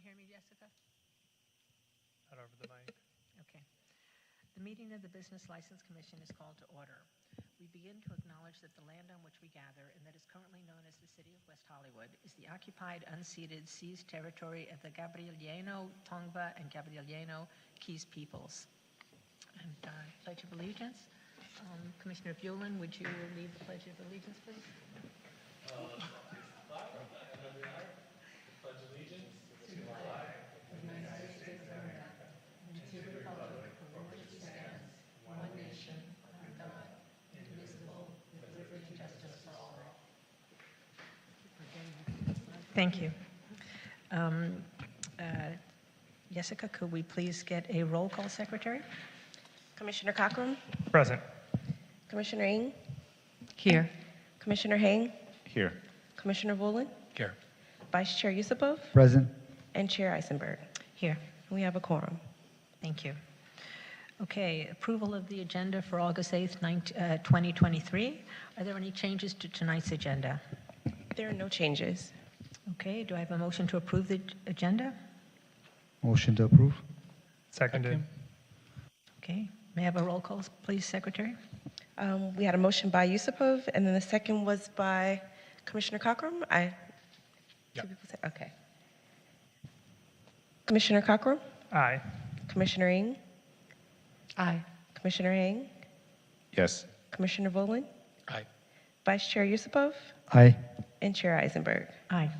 hear me, Jessica? Not over the mic. Okay. The meeting of the Business License Commission is called to order. We begin to acknowledge that the land on which we gather, and that is currently known as the City of West Hollywood, is the occupied, unceded, seized territory of the Gabrielino, Tongva, and Gabrielino Keys peoples. And Pledge of Allegiance. Commissioner Buehlin, would you lead the Pledge of Allegiance, please? Pledge allegiance to the flag of the United States of America and to the republic for which it stands, one nation, under God, indivisible, with liberty and justice for all. Thank you. Jessica, could we please get a roll call, Secretary? Commissioner Cochran, Present. Commissioner Ng, Here. Commissioner Hang, Here. Commissioner Woolen, Here. Vice Chair Yusupov, Present. and Chair Eisenberg. Here. We have a quorum. Thank you. Okay, approval of the agenda for August 8th, 2023. Are there any changes to tonight's agenda? There are no changes. Okay, do I have a motion to approve the agenda? Motion to approve. Seconded. Okay, may I have a roll call, please, Secretary? We had a motion by Yusupov, and then the second was by Commissioner Cochran. Yep. Two people said, okay. Commissioner Cochran, Aye. Commissioner Ng, Aye. Commissioner Hang, Yes. Commissioner Woolen, Aye. Vice Chair Yusupov, Aye. and Chair Eisenberg. Aye.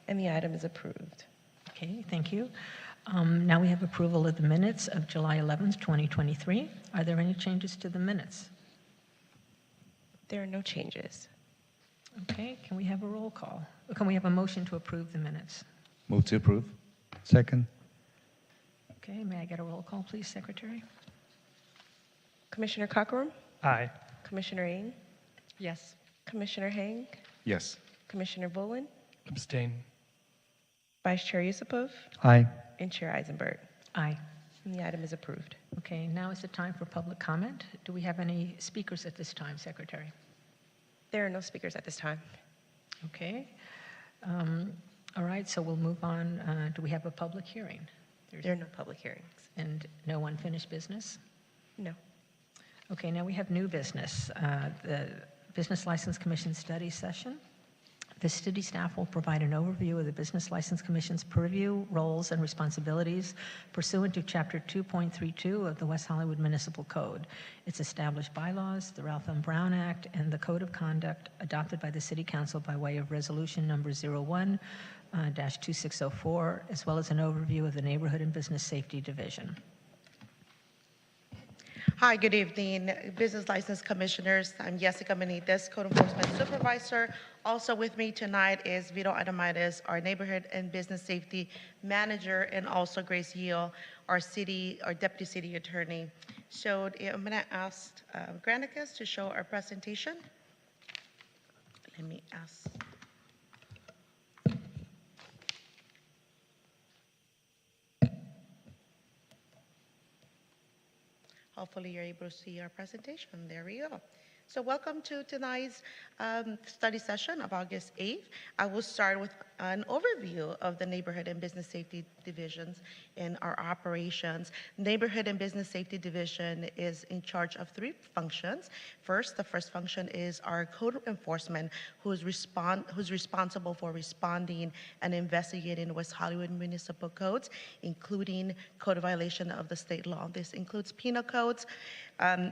And the item is approved. Okay, thank you. Now we have approval of the minutes of July 11th, 2023. Are there any changes to the minutes? There are no changes. Okay, can we have a roll call? Or can we have a motion to approve the minutes? Move to approve. Second. Okay, may I get a roll call, please, Secretary? Commissioner Cochran, Aye. Commissioner Ng, Yes. Commissioner Hang, Yes. Commissioner Woolen, Abstain. Vice Chair Yusupov, Aye. and Chair Eisenberg. Aye. And the item is approved. Okay, now is the time for public comment. Do we have any speakers at this time, Secretary? There are no speakers at this time. Okay. All right, so we'll move on. Do we have a public hearing? There are no public hearings. And no unfinished business? No. Okay, now we have new business. The Business License Commission study session. The city staff will provide an overview of the Business License Commission's purview, roles, and responsibilities pursuant to Chapter 2.32 of the West Hollywood Municipal Code, its established bylaws, the Ralph M. Brown Act, and the Code of Conduct adopted by the City Council by way of Resolution Number 01-2604, as well as an overview of the Neighborhood and Business Safety Division. Hi, good evening, Business License Commissioners. I'm Jessica Benitez, Code Enforcement Supervisor. Also with me tonight is Vito Adamides, our Neighborhood and Business Safety Manager, and also Grace Yeo, our Deputy City Attorney. So I'm going to ask Granicus to show our presentation. Let me ask. Hopefully you're able to see our presentation. There we go. So welcome to tonight's study session of August 8th. I will start with an overview of the Neighborhood and Business Safety Divisions in our operations. Neighborhood and Business Safety Division is in charge of three functions. First, the first function is our code enforcement, who's responsible for responding and investigating West Hollywood municipal codes, including code violation of the state law. This includes penal codes.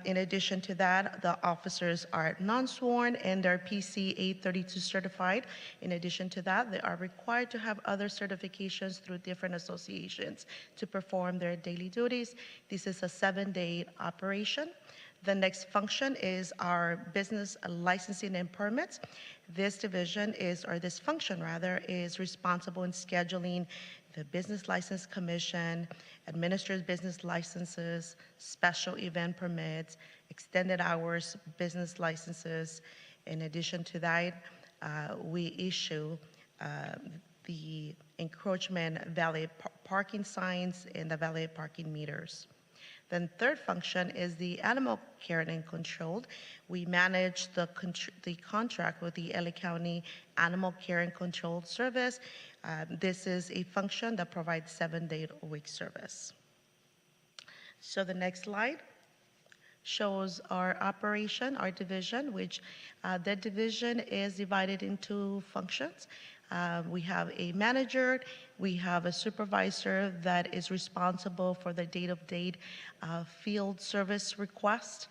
In addition to that, the officers are non-sworn and they're PC 832 certified. In addition to that, they are required to have other certifications through different associations to perform their daily duties. This is a 7-day operation. The next function is our business licensing and permits. This division this function rather, is responsible in scheduling the Business License Commission, administers business licenses, special event permits, extended hours business licenses. In addition to that, we issue the encroachment valet parking signs and the valet parking meters. Then third function is the animal care and controlled. We manage the contract with the LA County Animal Care and Control Service. This is a function that provides 7-day-a-week service. So the next slide shows our operation, our division, which that division is divided into functions. We have a manager, we have a supervisor that is responsible for the day-to-day field service request.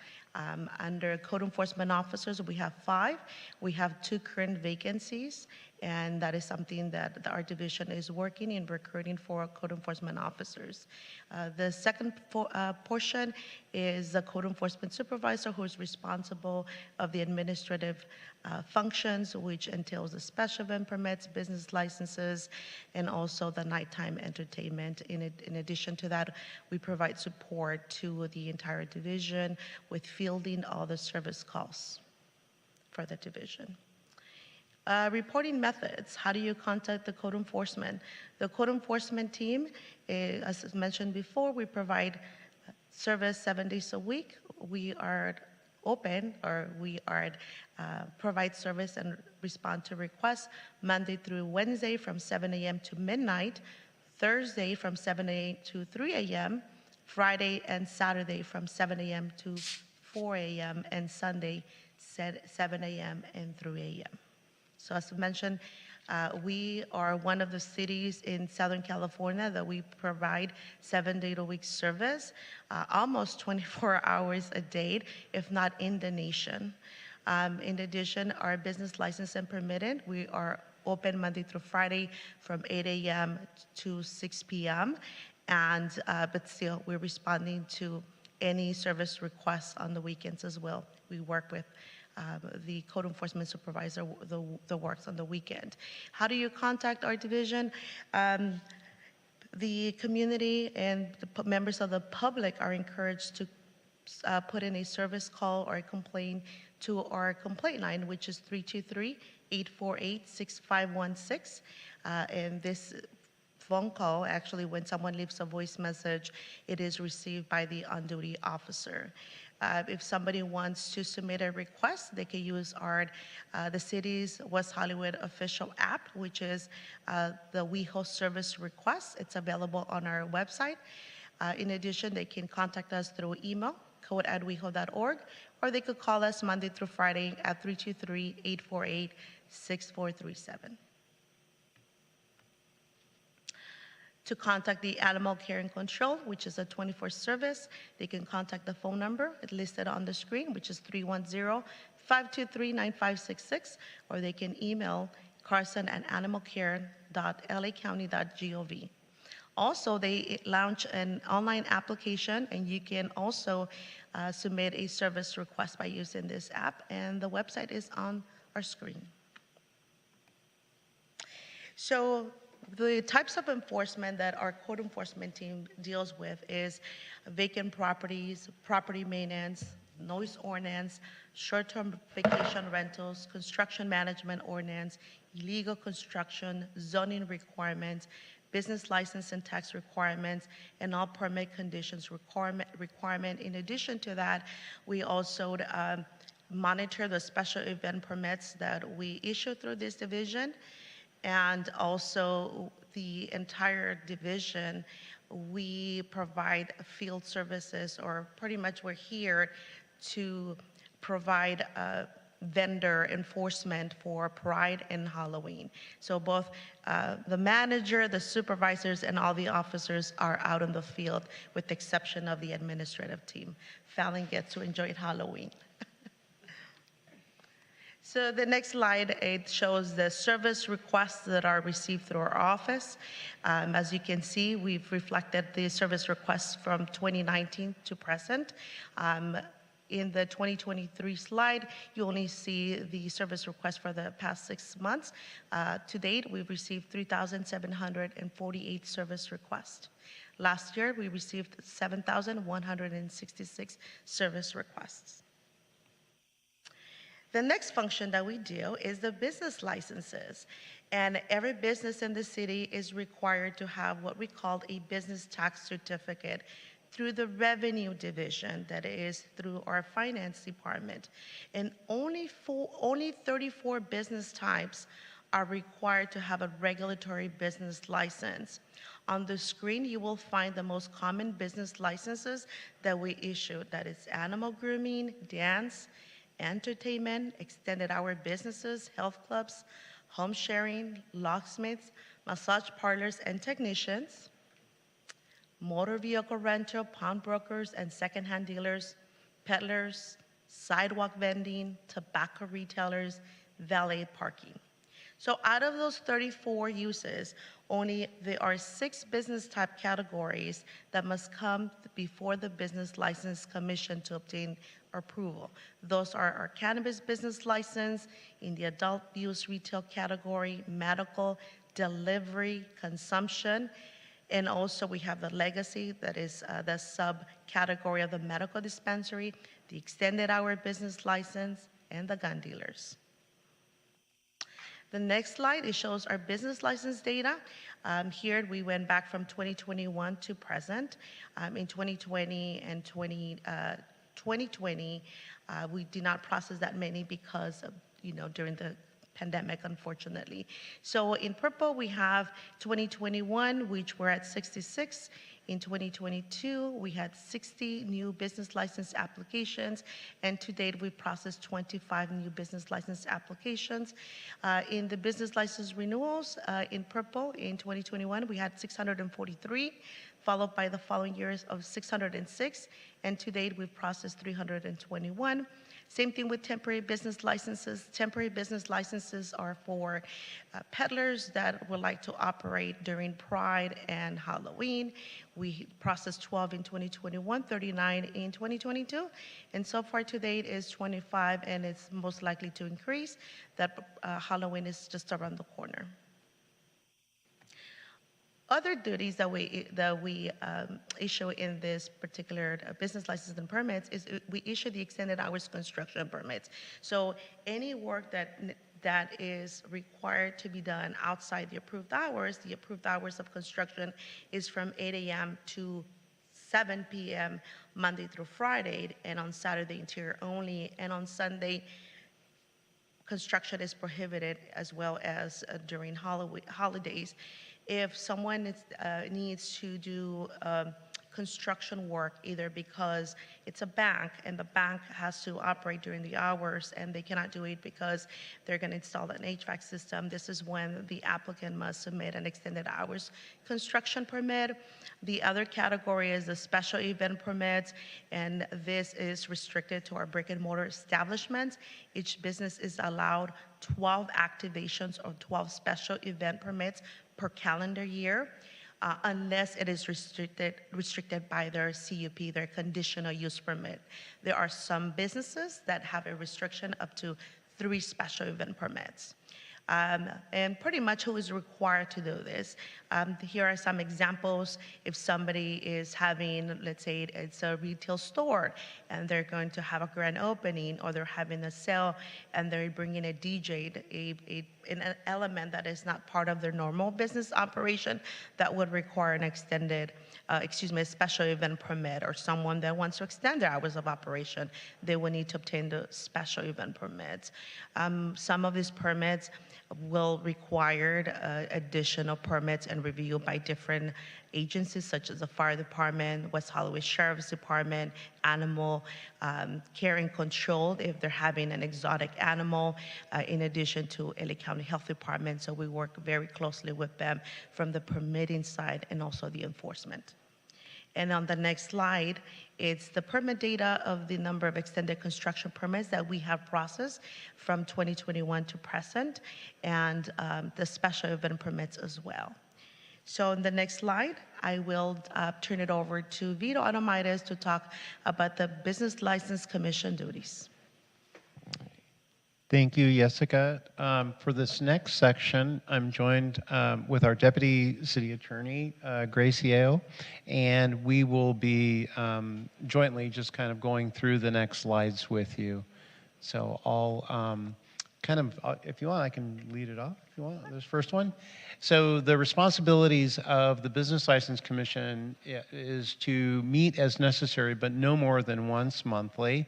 Under code enforcement officers, we have 5. We have 2 current vacancies, and that is something that our division is working in recruiting for code enforcement officers. The second portion is the code enforcement supervisor, who is responsible of the administrative functions, which entails the special event permits, business licenses, and also the nighttime entertainment. In addition to that, we provide support to the entire division with fielding all the service calls for the division. Reporting methods. How do you contact the code enforcement? The code enforcement team, as mentioned before, we provide service 7 days a week. We are open, or we are provide service and respond to requests Monday through Wednesday from 7 a.m. to midnight, Thursday from 7 a.m. to 3 a.m., Friday and Saturday from 7 a.m. to 4 a.m., and Sunday 7 a.m. and 3 a.m. So as mentioned, we are one of the cities in Southern California that we provide 7-day-a-week service, almost 24 hours a day, if not in the nation. In addition, our business license and permitted, we are open Monday through Friday from 8 a.m. to 6 p.m. But still, we're responding to any service requests on the weekends as well. We work with the code enforcement supervisor that works on the weekend. How do you contact our division? The community and the members of the public are encouraged to put in a service call or a complaint to our complaint line, which is 323-848-6516. And this phone call, actually, when someone leaves a voice message, it is received by the on-duty officer. If somebody wants to submit a request, they can use the city's West Hollywood official app, which is the WeHo service request. It's available on our website. In addition, they can contact us through email, code@weho.org, or they could call us Monday through Friday at 323-848-6437. To contact the Animal Care and Control, which is a 24 service, they can contact the phone number listed on the screen, which is 310-523-9566, or they can email carson@animalcare.lacounty.gov. Also, they launch an online application, and you can also submit a service request by using this app, and the website is on our screen. So the types of enforcement that our code enforcement team deals with is vacant properties, property maintenance, noise ordinance, short-term vacation rentals, construction management ordinance, illegal construction, zoning requirements, business license and tax requirements, and all permit conditions requirement. In addition to that, we also monitor the special event permits that we issue through this division. And also the entire division, we provide field services, or pretty much we're here to provide vendor enforcement for Pride and Halloween. So both the manager, the supervisors, and all the officers are out in the field, with the exception of the administrative team. Fallon gets to enjoy Halloween. So the next slide, it shows the service requests that are received through our office. As you can see, we've reflected the service requests from 2019 to present. In the 2023 slide, you only see the service requests for the past 6 months. To date, we've received 3,748 service requests. Last year, we received 7,166 service requests. The next function that we do is the business licenses. And every business in the city is required to have what we call a business tax certificate through the revenue division, that is through our finance department. And only 34 business types are required to have a regulatory business license. On the screen, you will find the most common business licenses that we issue. That is animal grooming, dance, entertainment, extended hour businesses, health clubs, home sharing, locksmiths, massage parlors and technicians, motor vehicle rental, pawnbrokers and secondhand dealers, peddlers, sidewalk vending, tobacco retailers, valet parking. So out of those 34 uses, there are 6 business type categories that must come before the Business License Commission to obtain approval. Those are our cannabis business license in the adult use retail category, medical, delivery, consumption, and also we have the legacy, that is the subcategory of the medical dispensary, the extended hour business license, and the gun dealers. The next slide, it shows our business license data. Here we went back from 2021 to present. In 2020 and 2020, we did not process that many because of, during the pandemic, unfortunately. So in purple, we have 2021, which we're at 66. In 2022, we had 60 new business license applications, and to date, we processed 25 new business license applications. In the business license renewals, in purple, in 2021, we had 643, followed by the following years of 606, and to date, we've processed 321. Same thing with temporary business licenses. Temporary business licenses are for peddlers that would like to operate during Pride and Halloween. We processed 12 in 2021, 39 in 2022, and so far to date is 25, and it's most likely to increase. That Halloween is just around the corner. Other duties that we issue in this particular business license and permits is we issue the extended hours construction permits. So any work that is required to be done outside the approved hours of construction is from 8 a.m. to 7 p.m. Monday through Friday, and on Saturday interior only, and on Sunday construction is prohibited, as well as during holidays. If someone needs to do construction work, either because it's a bank and the bank has to operate during the hours and they cannot do it because they're going to install an HVAC system, this is when the applicant must submit an extended hours construction permit. The other category is the special event permits, and this is restricted to our brick and mortar establishments. Each business is allowed 12 activations or 12 special event permits per calendar year, unless it is restricted by their CUP, their conditional use permit. There are some businesses that have a restriction up to 3 special event permits. And pretty much who is required to do this. Here are some examples. If somebody is having, let's say it's a retail store and they're going to have a grand opening, or they're having a sale and they're bringing a DJ, an element that is not part of their normal business operation, that would require an extended, a special event permit. Or someone that wants to extend their hours of operation, they will need to obtain the special event permits. Some of these permits will require additional permits and review by different agencies, such as the fire department, West Hollywood Sheriff's Department, animal care and control if they're having an exotic animal, in addition to LA County Health Department. So we work very closely with them from the permitting side and also the enforcement. And on the next slide, it's the permit data of the number of extended construction permits that we have processed from 2021 to present, and the special event permits as well. So in the next slide, I will turn it over to Vito Adomaitis to talk about the Business License Commission duties. Thank you, Jessica. For this next section, I'm joined with our Deputy City Attorney, Grace Yale, and we will be jointly just kind of going through the next slides with you. So I'll kind of, if you want, I can lead it off if you want, this first one. So the responsibilities of the Business License Commission is to meet as necessary, but no more than once monthly.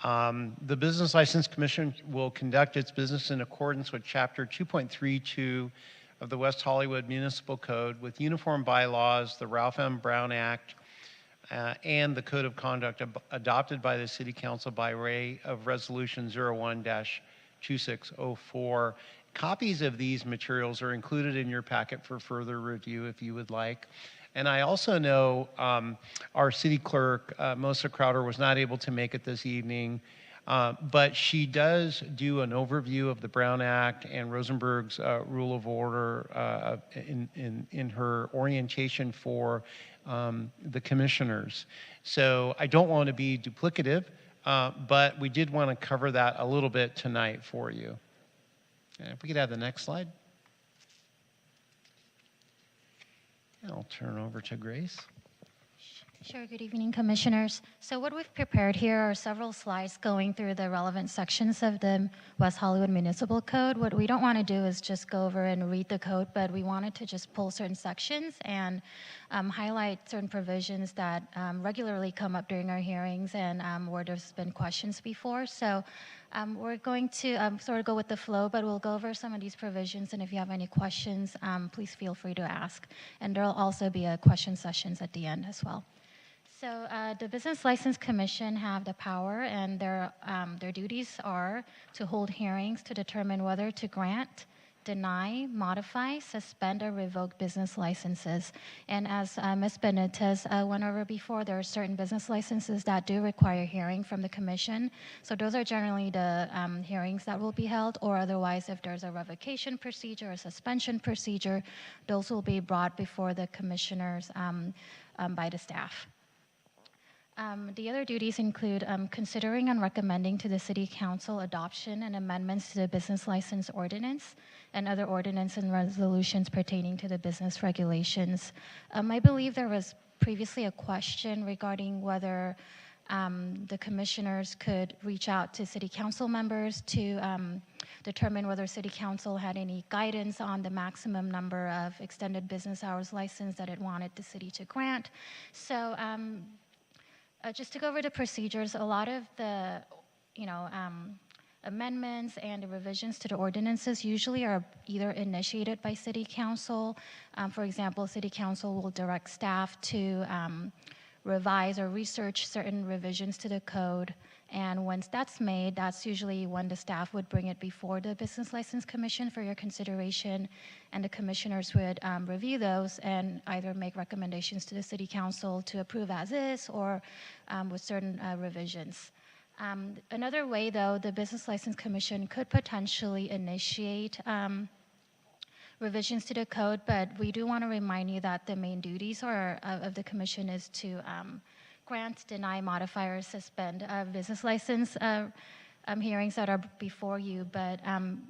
The Business License Commission will conduct its business in accordance with Chapter 2.32 of the West Hollywood Municipal Code with uniform bylaws, the Ralph M. Brown Act, and the Code of Conduct adopted by the City Council by way of Resolution 01-2604. Copies of these materials are included in your packet for further review if you would like. And I also know our city clerk, Melissa Crowder, was not able to make it this evening, but she does do an overview of the Brown Act and Rosenberg's Rule of Order in her orientation for the commissioners. So I don't want to be duplicative, but we did want to cover that a little bit tonight for you. And if we could have the next slide. And I'll turn over to Grace. Sure. Good evening, Commissioners. So what we've prepared here are several slides going through the relevant sections of the West Hollywood Municipal Code. What we don't want to do is just go over and read the code, but we wanted to just pull certain sections and highlight certain provisions that regularly come up during our hearings and where there's been questions before. So we're going to sort of go with the flow, but we'll go over some of these provisions, and if you have any questions, please feel free to ask. And there will also be a question sessions at the end as well. So the Business License Commission have the power, and their duties are to hold hearings to determine whether to grant, deny, modify, suspend, or revoke business licenses. And as Ms. Benitez went over before, there are certain business licenses that do require hearing from the Commission. So those are generally the hearings that will be held, or otherwise, if there's a revocation procedure, a suspension procedure, those will be brought before the Commissioners by the staff. The other duties include considering and recommending to the City Council adoption and amendments to the business license ordinance and other ordinance and resolutions pertaining to the business regulations. I believe there was previously a question regarding whether the commissioners could reach out to City Council members to determine whether City Council had any guidance on the maximum number of extended business hours license that it wanted the city to grant. So just to go over the procedures, a lot of the, amendments and the revisions to the ordinances usually are either initiated by City Council. For example, City Council will direct staff to revise or research certain revisions to the code. And once that's made, that's usually when the staff would bring it before the Business License Commission for your consideration, and the commissioners would review those and either make recommendations to the City Council to approve as is or with certain revisions. Another way, though, the Business License Commission could potentially initiate revisions to the code, but we do want to remind you that the main duties of the Commission is to grant, deny, modify, or suspend business license hearings that are before you. But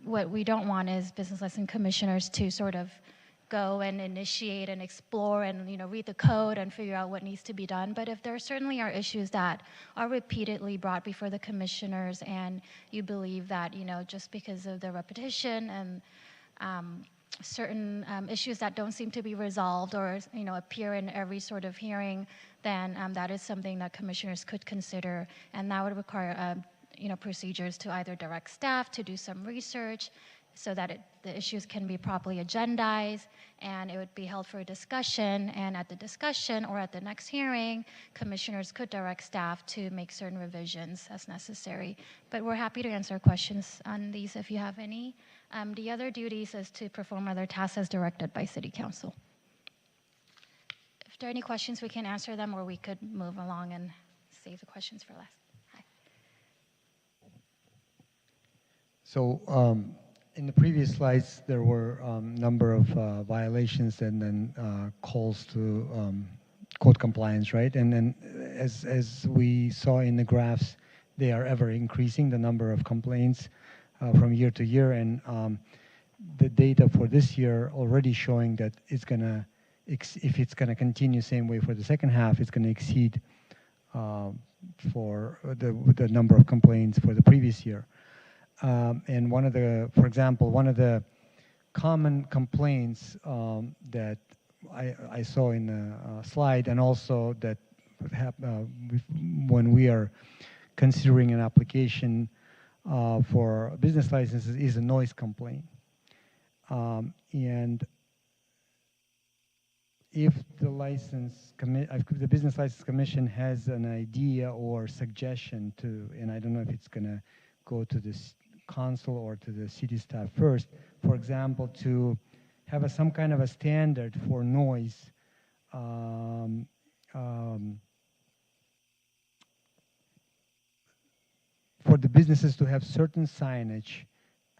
what we don't want is business license commissioners to sort of go and initiate and explore and read the code and figure out what needs to be done. But if there certainly are issues that are repeatedly brought before the commissioners, and you believe that just because of the repetition and certain issues that don't seem to be resolved or appear in every sort of hearing, then that is something that commissioners could consider, and that would require procedures to either direct staff to do some research so that the issues can be properly agendized, and it would be held for a discussion, and at the discussion or at the next hearing, commissioners could direct staff to make certain revisions as necessary. But we're happy to answer questions on these if you have any. The other duties is to perform other tasks as directed by City Council. If there are any questions, we can answer them, or we could move along and save the questions for last. Hi. So in the previous slides, there were a number of violations and then calls to code compliance, right? And then as we saw in the graphs, they are ever increasing, the number of complaints from year to year. And the data for this year already showing that it's going to, if it's going to continue same way for the second half, it's going to exceed for the number of complaints for the previous year. And for example, one of the common complaints that I saw in the slide, and also that when we are considering an application for business licenses, is a noise complaint. And if the Business License Commission has an idea or suggestion to, and I don't know if it's going to go to this council or to the city staff first, for example, to have some kind of a standard for noise for the businesses to have certain signage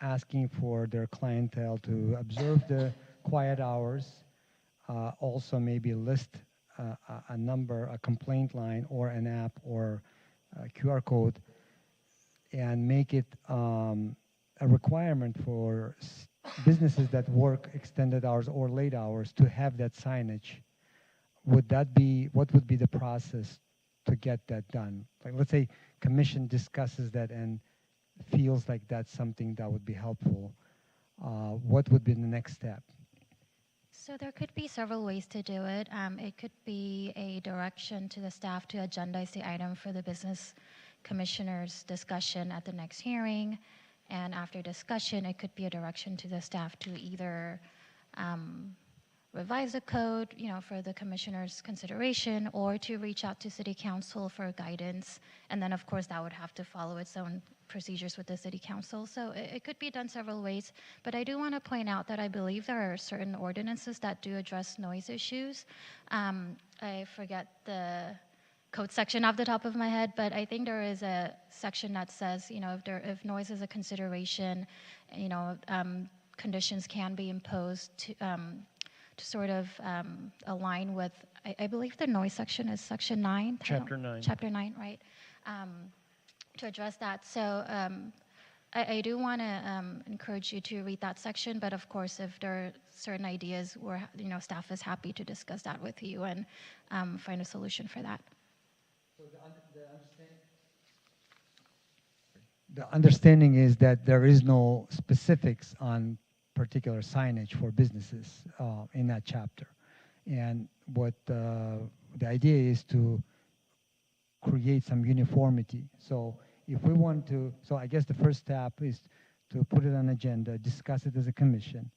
asking for their clientele to observe the quiet hours, also maybe list a number, a complaint line or an app or a QR code, and make it a requirement for businesses that work extended hours or late hours to have that signage. What would be the process to get that done? Like, let's say commission discusses that and feels like that's something that would be helpful. What would be the next step? So there could be several ways to do it. It could be a direction to the staff to agendize the item for the business commissioner's discussion at the next hearing. And after discussion, it could be a direction to the staff to either revise the code, for the commissioner's consideration, or to reach out to city council for guidance. And then, of course, that would have to follow its own procedures with the city council. So it could be done several ways. But I do want to point out that I believe there are certain ordinances that do address noise issues. I forget the code section off the top of my head, but I think there is a section that says, if noise is a consideration, conditions can be imposed to sort of align with, I believe the noise section is section 9. Chapter 9. Chapter 9, right. To address that. So I do want to encourage you to read that section, but of course, if there are certain ideas where, staff is happy to discuss that with you and find a solution for that. So the understanding is that there is no specifics on particular signage for businesses in that chapter. And what the idea is to create some uniformity. So if we want to, so I guess the first step is to put it on agenda, discuss it as a commission.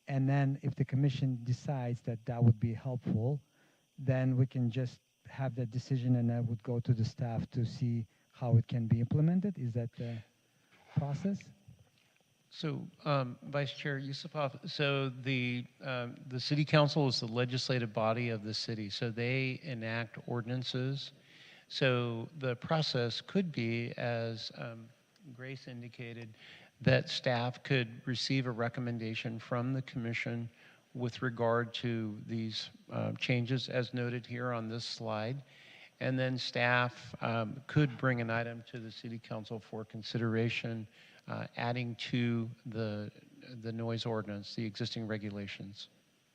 And then if the commission decides that that would be helpful, then we can just have that decision and that would go to the staff to see how it can be implemented. Is that the process? So, Vice Chair Yusupov, so the City Council is the legislative body of the city, so they enact ordinances. So the process could be, as Grace indicated, that staff could receive a recommendation from the commission with regard to these changes as noted here on this slide. And then staff could bring an item to the City Council for consideration, adding to the noise ordinance, the existing regulations.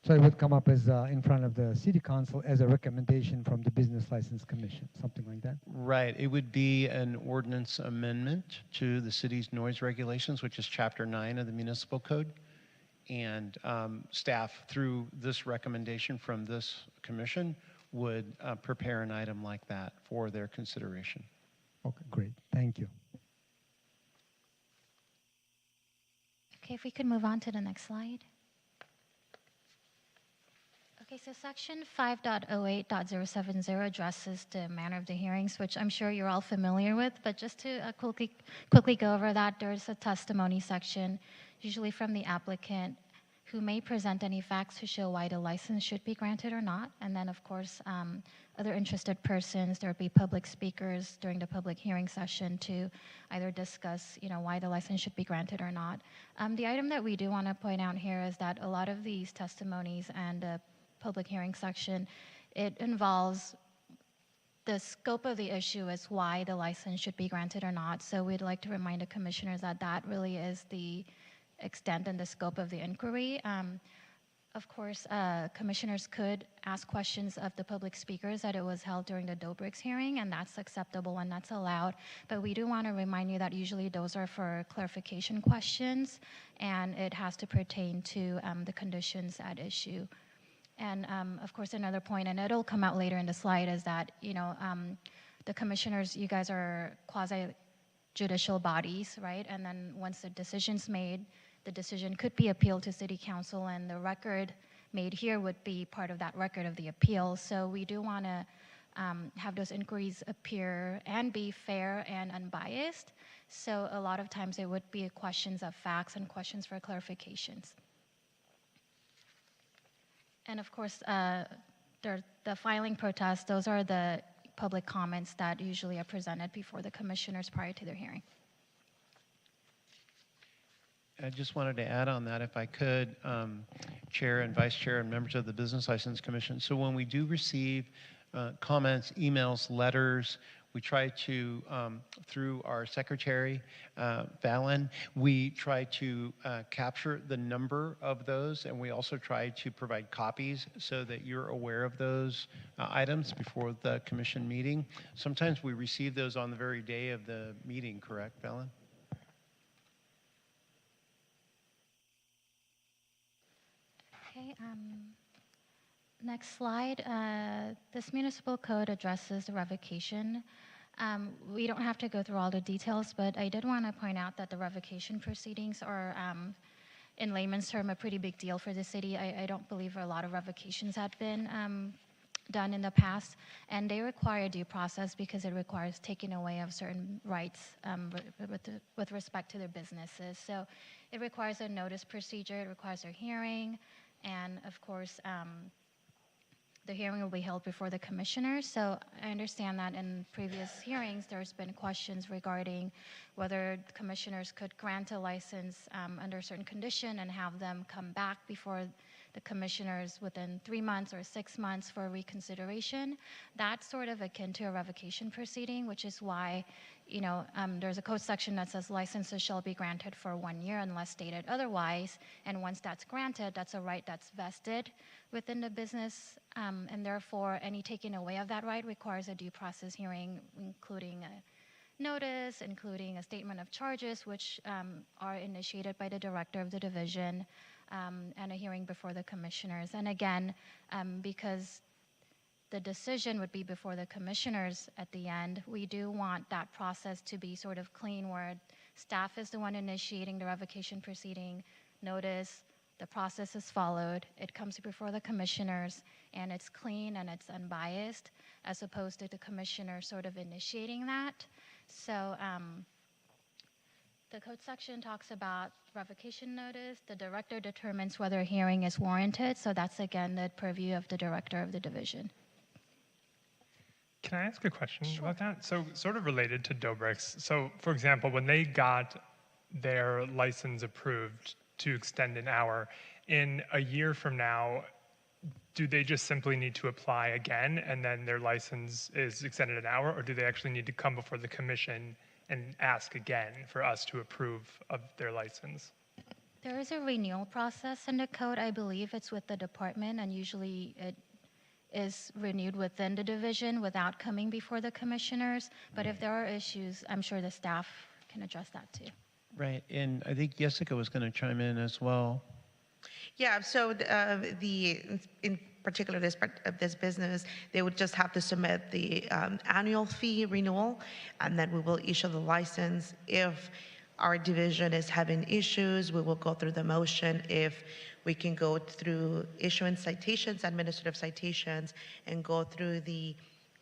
So it would come up as in front of the City Council as a recommendation from the Business License Commission, something like that? Right. It would be an ordinance amendment to the city's noise regulations, which is Chapter 9 of the Municipal Code. And staff, through this recommendation from this commission, would prepare an item like that for their consideration. Okay, great. Thank you. Okay, if we could move on to the next slide. Okay, so section 5.08.070 addresses the manner of the hearings, which I'm sure you're all familiar with, but just to quickly go over that, there's a testimony section, usually from the applicant, who may present any facts to show why the license should be granted or not. And then, of course, other interested persons, there would be public speakers during the public hearing session to either discuss, why the license should be granted or not. The item that we do want to point out here is that a lot of these testimonies and the public hearing section, it involves the scope of the issue is why the license should be granted or not. So we'd like to remind the commissioners that that really is the extent and the scope of the inquiry. Of course, commissioners could ask questions of the public speakers that it was held during the Dobrik's hearing, and that's acceptable and that's allowed. But we do want to remind you that usually those are for clarification questions, and it has to pertain to the conditions at issue. And of course, another point, and it'll come out later in the slide, is that the commissioners, you guys are quasi-judicial bodies, right? And then once the decision's made, the decision could be appealed to City Council, and the record made here would be part of that record of the appeal. So we do want to have those inquiries appear and be fair and unbiased. So a lot of times it would be questions of facts and questions for clarifications. And of course, the filing protests, those are the public comments that usually are presented before the commissioners prior to their hearing. I just wanted to add on that, if I could, Chair and Vice Chair and members of the Business License Commission. So when we do receive comments, emails, letters, we try to, through our Secretary, Valen, we try to capture the number of those, and we also try to provide copies so that you're aware of those items before the Commission meeting. Sometimes we receive those on the very day of the meeting, correct, Valen? Okay, next slide. This municipal code addresses the revocation. We don't have to go through all the details, but I did want to point out that the revocation proceedings are, in layman's term, a pretty big deal for the city. I don't believe a lot of revocations have been done in the past, and they require due process because it requires taking away of certain rights with respect to their businesses. So it requires a notice procedure, it requires a hearing, and of course, the hearing will be held before the commissioners. So I understand that in previous hearings, there's been questions regarding whether the commissioners could grant a license under a certain condition and have them come back before the commissioners within 3 months or 6 months for reconsideration. That's sort of akin to a revocation proceeding, which is why, there's a code section that says licenses shall be granted for 1 year unless stated otherwise. And once that's granted, that's a right that's vested within the business. And therefore, any taking away of that right requires a due process hearing, including a notice, including a statement of charges, which are initiated by the director of the division, and a hearing before the commissioners. And again, because the decision would be before the commissioners at the end, we do want that process to be sort of clean, where staff is the one initiating the revocation proceeding, notice, the process is followed, it comes before the commissioners, and it's clean and it's unbiased, as opposed to the commissioner sort of initiating that. So the code section talks about revocation notice. The director determines whether a hearing is warranted. So that's, again, the purview of the director of the division. Can I ask a question about that? So sort of related to Dobrik's. So for example, when they got their license approved to extend an hour, in a year from now, do they just simply need to apply again and then their license is extended an hour, or do they actually need to come before the commission and ask again for us to approve of their license? There is a renewal process in the code. I believe it's with the department, and usually it is renewed within the division without coming before the commissioners. But if there are issues, I'm sure the staff can address that too. Right, and I think Jessica was going to chime in as well. Yeah, so in particular this business, they would just have to submit the annual fee renewal, and then we will issue the license. If our division is having issues, we will go through the motion. If we can go through issuing citations, administrative citations, and go through the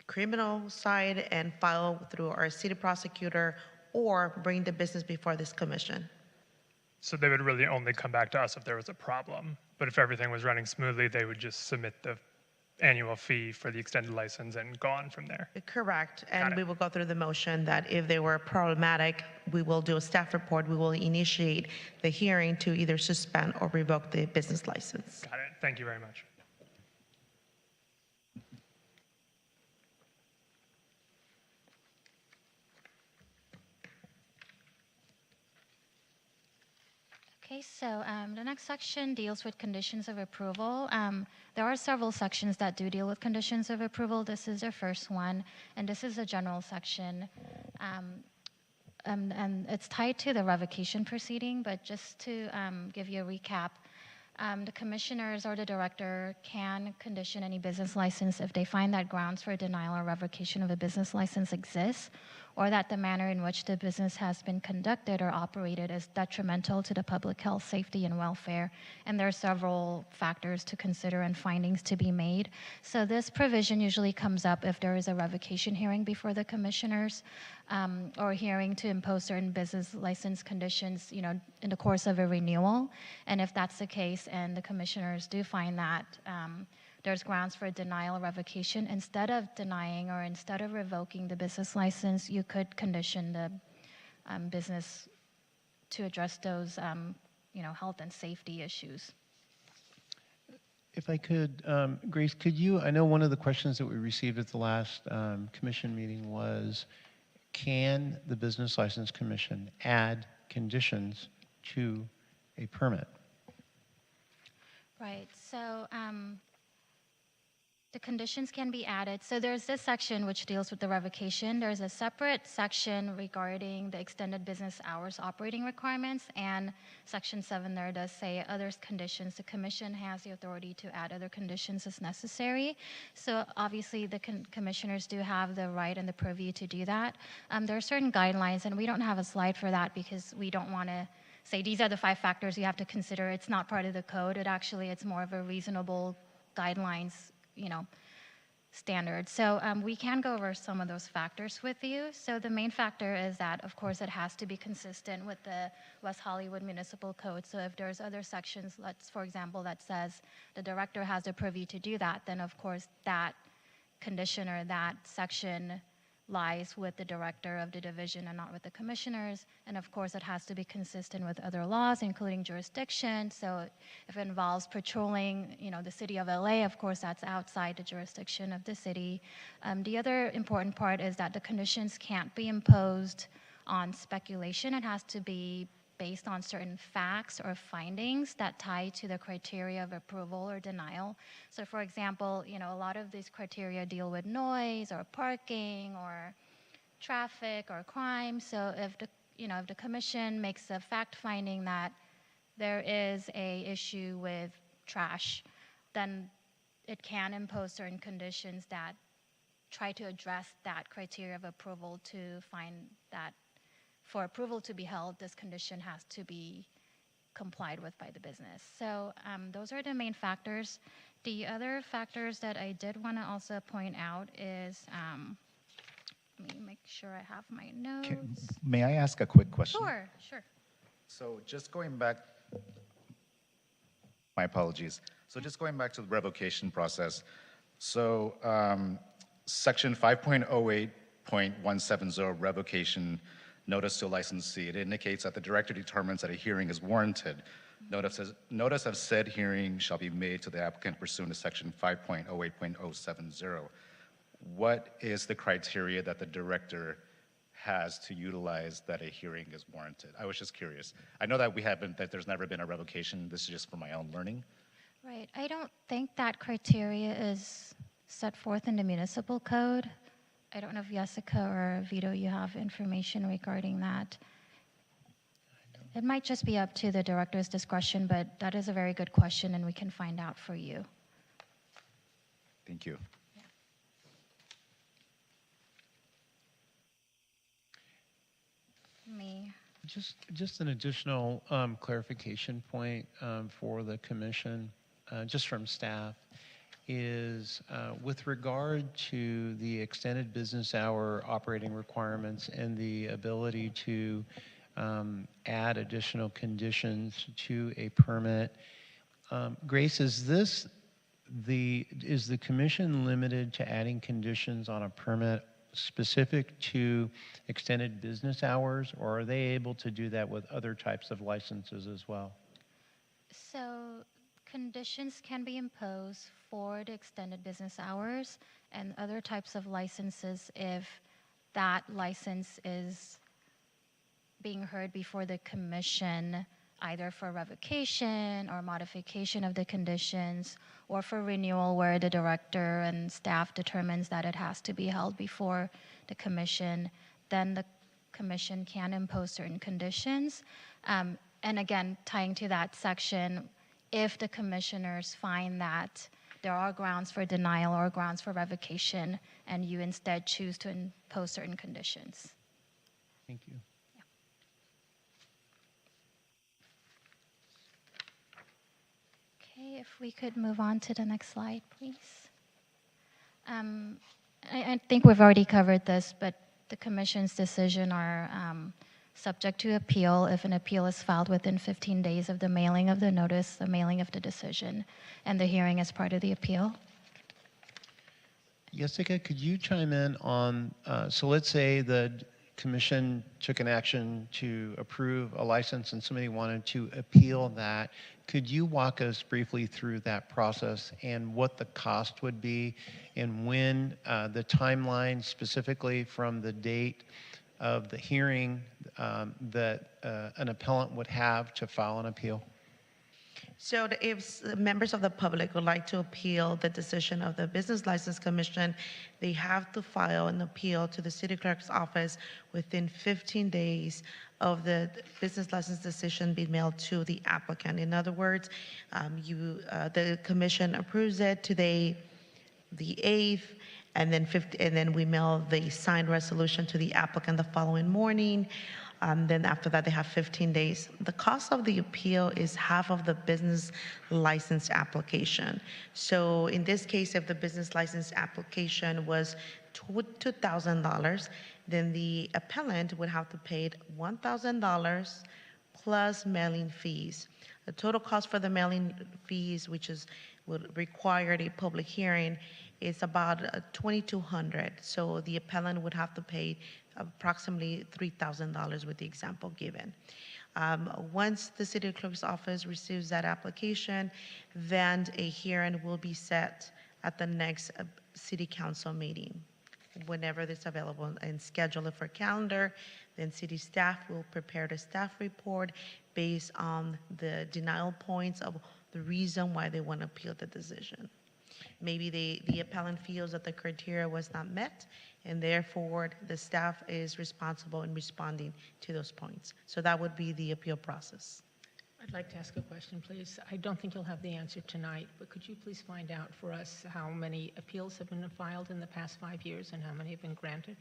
criminal side and file through our city prosecutor, or bring the business before this commission. So they would really only come back to us if there was a problem. But if everything was running smoothly, they would just submit the annual fee for the extended license and go on from there. Correct. And we will go through the motion that if they were problematic, we will do a staff report. We will initiate the hearing to either suspend or revoke the business license. Got it. Thank you very much. Okay, so the next section deals with conditions of approval. There are several sections that do deal with conditions of approval. This is the first one, and this is a general section. And it's tied to the revocation proceeding, but just to give you a recap, the commissioners or the director can condition any business license if they find that grounds for denial or revocation of a business license exists, or that the manner in which the business has been conducted or operated is detrimental to the public health, safety, and welfare. And there are several factors to consider and findings to be made. So this provision usually comes up if there is a revocation hearing before the commissioners, or a hearing to impose certain business license conditions, in the course of a renewal. And if that's the case and the commissioners do find that there's grounds for denial or revocation, instead of denying or instead of revoking the business license, you could condition the business to address those, health and safety issues. If I could, Grace, could you, I know one of the questions that we received at the last commission meeting was, can the Business License Commission add conditions to a permit? Right, so the conditions can be added. So there's this section which deals with the revocation. There's a separate section regarding the extended business hours operating requirements, and Section 7 there does say other conditions. The commission has the authority to add other conditions as necessary. So obviously the commissioners do have the right and the purview to do that. There are certain guidelines, and we don't have a slide for that because we don't want to say these are the 5 factors you have to consider. It's not part of the code. It's more of a reasonable guidelines, standard. So we can go over some of those factors with you. So the main factor is that, of course, it has to be consistent with the West Hollywood Municipal Code. So if there's other sections, for example, that says the director has the purview to do that, then of course that condition or that section lies with the director of the division and not with the commissioners. And of course, it has to be consistent with other laws, including jurisdiction. So if it involves patrolling, the city of LA, of course, that's outside the jurisdiction of the city. The other important part is that the conditions can't be imposed on speculation. It has to be based on certain facts or findings that tie to the criteria of approval or denial. So for example, a lot of these criteria deal with noise or parking or traffic or crime. So if the commission makes a fact finding that there is a issue with trash, then it can impose certain conditions that try to address that criteria of approval to find that for approval to be held, this condition has to be complied with by the business. So those are the main factors. The other factors that I did want to also point out is, let me make sure I have my notes. May I ask a quick question? Sure. So just going back, my apologies. So just going back to the revocation process. So section 5.08.170 revocation notice to licensee, it indicates that the director determines that a hearing is warranted. Notice of said hearing shall be made to the applicant pursuant to section 5.08.070. What is the criteria that the director has to utilize that a hearing is warranted? I was just curious. I know that there's never been a revocation. This is just for my own learning. Right. I don't think that criteria is set forth in the municipal code. I don't know if Jessica or Vito, you have information regarding that. It might just be up to the director's discretion, but that is a very good question, and we can find out for you. Thank you. Me. Just an additional clarification point for the commission, just from staff, is with regard to the extended business hour operating requirements and the ability to add additional conditions to a permit. Grace, is the commission limited to adding conditions on a permit specific to extended business hours, or are they able to do that with other types of licenses as well? So conditions can be imposed for the extended business hours and other types of licenses if that license is being heard before the commission either for revocation or modification of the conditions, or for renewal where the director and staff determines that it has to be held before the commission, then the commission can impose certain conditions. And again, tying to that section, if the commissioners find that there are grounds for denial or grounds for revocation, and you instead choose to impose certain conditions. Thank you. Okay, if we could move on to the next slide, please. I think we've already covered this, but the commission's decision are subject to appeal if an appeal is filed within 15 days of the mailing of the notice, the mailing of the decision, and the hearing as part of the appeal. Jessica, could you chime in on, so let's say the commission took an action to approve a license and somebody wanted to appeal that. Could you walk us briefly through that process and what the cost would be and when the timeline specifically from the date of the hearing that an appellant would have to file an appeal? So if members of the public would like to appeal the decision of the Business License Commission, they have to file an appeal to the city clerk's office within 15 days of the business license decision being mailed to the applicant. In other words, the commission approves it today, the 8th, and then we mail the signed resolution to the applicant the following morning. Then after that, they have 15 days. The cost of the appeal is half of the business license application. So in this case, if the business license application was $2,000, then the appellant would have to pay $1,000 plus mailing fees. The total cost for the mailing fees, which would require a public hearing, is about $2,200. So the appellant would have to pay approximately $3,000 with the example given. Once the city clerk's office receives that application, then a hearing will be set at the next city council meeting, whenever it's available, and schedule it for calendar. Then city staff will prepare the staff report based on the denial points of the reason why they want to appeal the decision. Maybe the appellant feels that the criteria was not met, and therefore the staff is responsible in responding to those points. So that would be the appeal process. I'd like to ask a question, please. I don't think you'll have the answer tonight, but could you please find out for us how many appeals have been filed in the past 5 years and how many have been granted?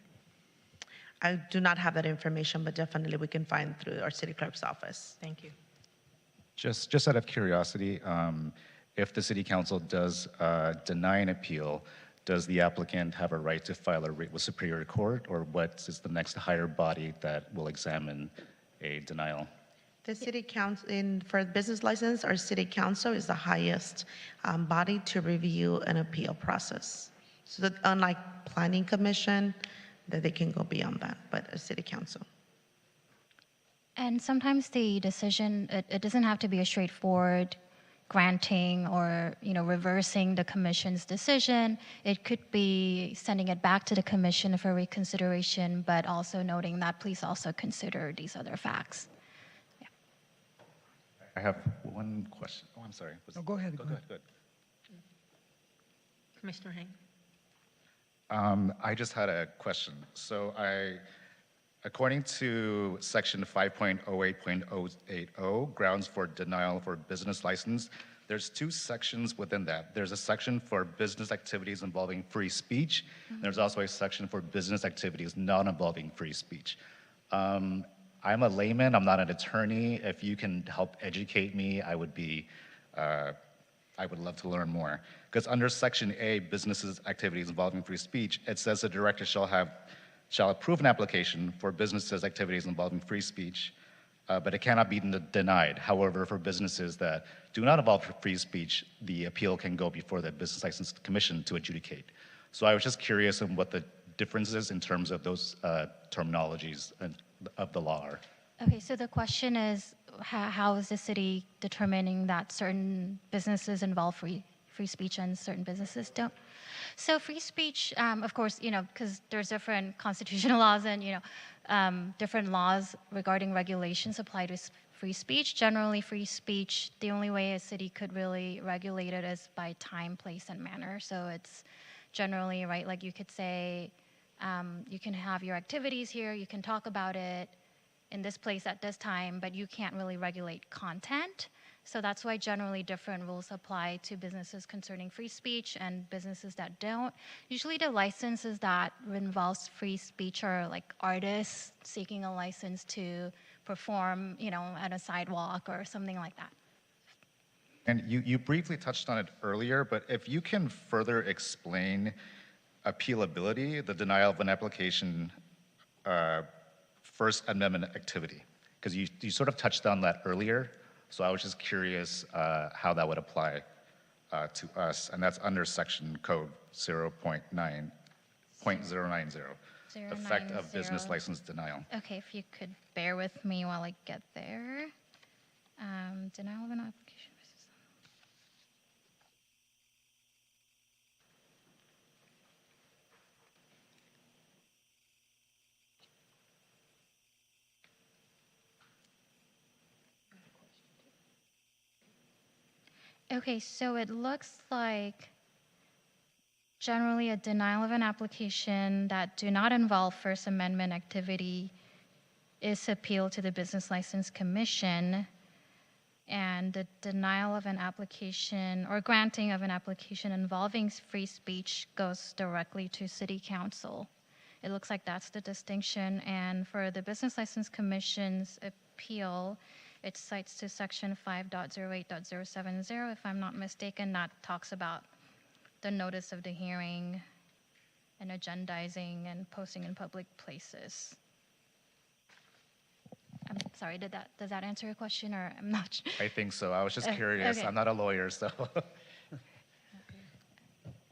I do not have that information, but definitely we can find through our city clerk's office. Thank you. Just out of curiosity, if the city council does deny an appeal, does the applicant have a right to file a writ with Superior Court, or what is the next higher body that will examine a denial? The city council, for business license, our city council is the highest body to review an appeal process. So that unlike planning commission, that they can go beyond that, but a city council. And sometimes the decision, it doesn't have to be a straightforward granting or reversing the commission's decision. It could be sending it back to the commission for reconsideration, but also noting that please also consider these other facts. Yeah. I have one question. Oh, I'm sorry. No, go ahead. Go ahead. Commissioner Hang. I just had a question. So according to section 5.08.080, grounds for denial for business license, there's two sections within that. There's a section for business activities involving free speech. Mm-hmm. There's also a section for business activities not involving free speech. I'm a layman, I'm not an attorney. If you can help educate me, I would love to learn more. Because under section A, businesses activities involving free speech, it says the director shall approve an application for businesses activities involving free speech, but it cannot be denied. However, for businesses that do not involve free speech, the appeal can go before the Business License Commission to adjudicate. So I was just curious on what the differences in terms of those terminologies of the law are. Okay, so the question is, how is the city determining that certain businesses involve free speech and certain businesses don't? So free speech, of course, because there's different constitutional laws and, different laws regarding regulations apply to free speech. Generally, free speech, the only way a city could really regulate it is by time, place, and manner. So it's generally, right, like you could say, you can have your activities here, you can talk about it in this place at this time, but you can't really regulate content. So that's why generally different rules apply to businesses concerning free speech and businesses that don't. Usually the licenses that involves free speech are like artists seeking a license to perform, at a sidewalk or something like that. And you briefly touched on it earlier, but if you can further explain appealability, the denial of an application, First Amendment activity, because you sort of touched on that earlier. So I was just curious how that would apply to us, and that's under section code 0.090, effect of business license denial. Okay, if you could bear with me while I get there. Denial of an application. Okay, so it looks like generally a denial of an application that do not involve First Amendment activity is appealed to the Business License Commission, and the denial of an application or granting of an application involving free speech goes directly to City Council. It looks like that's the distinction, and for the Business License Commission's appeal, it cites to section 5.08.070, if I'm not mistaken, that talks about the notice of the hearing and agendizing and posting in public places. I'm sorry, does that answer your question, or I'm not sure? I think so. I was just curious. Okay. I'm not a lawyer, so.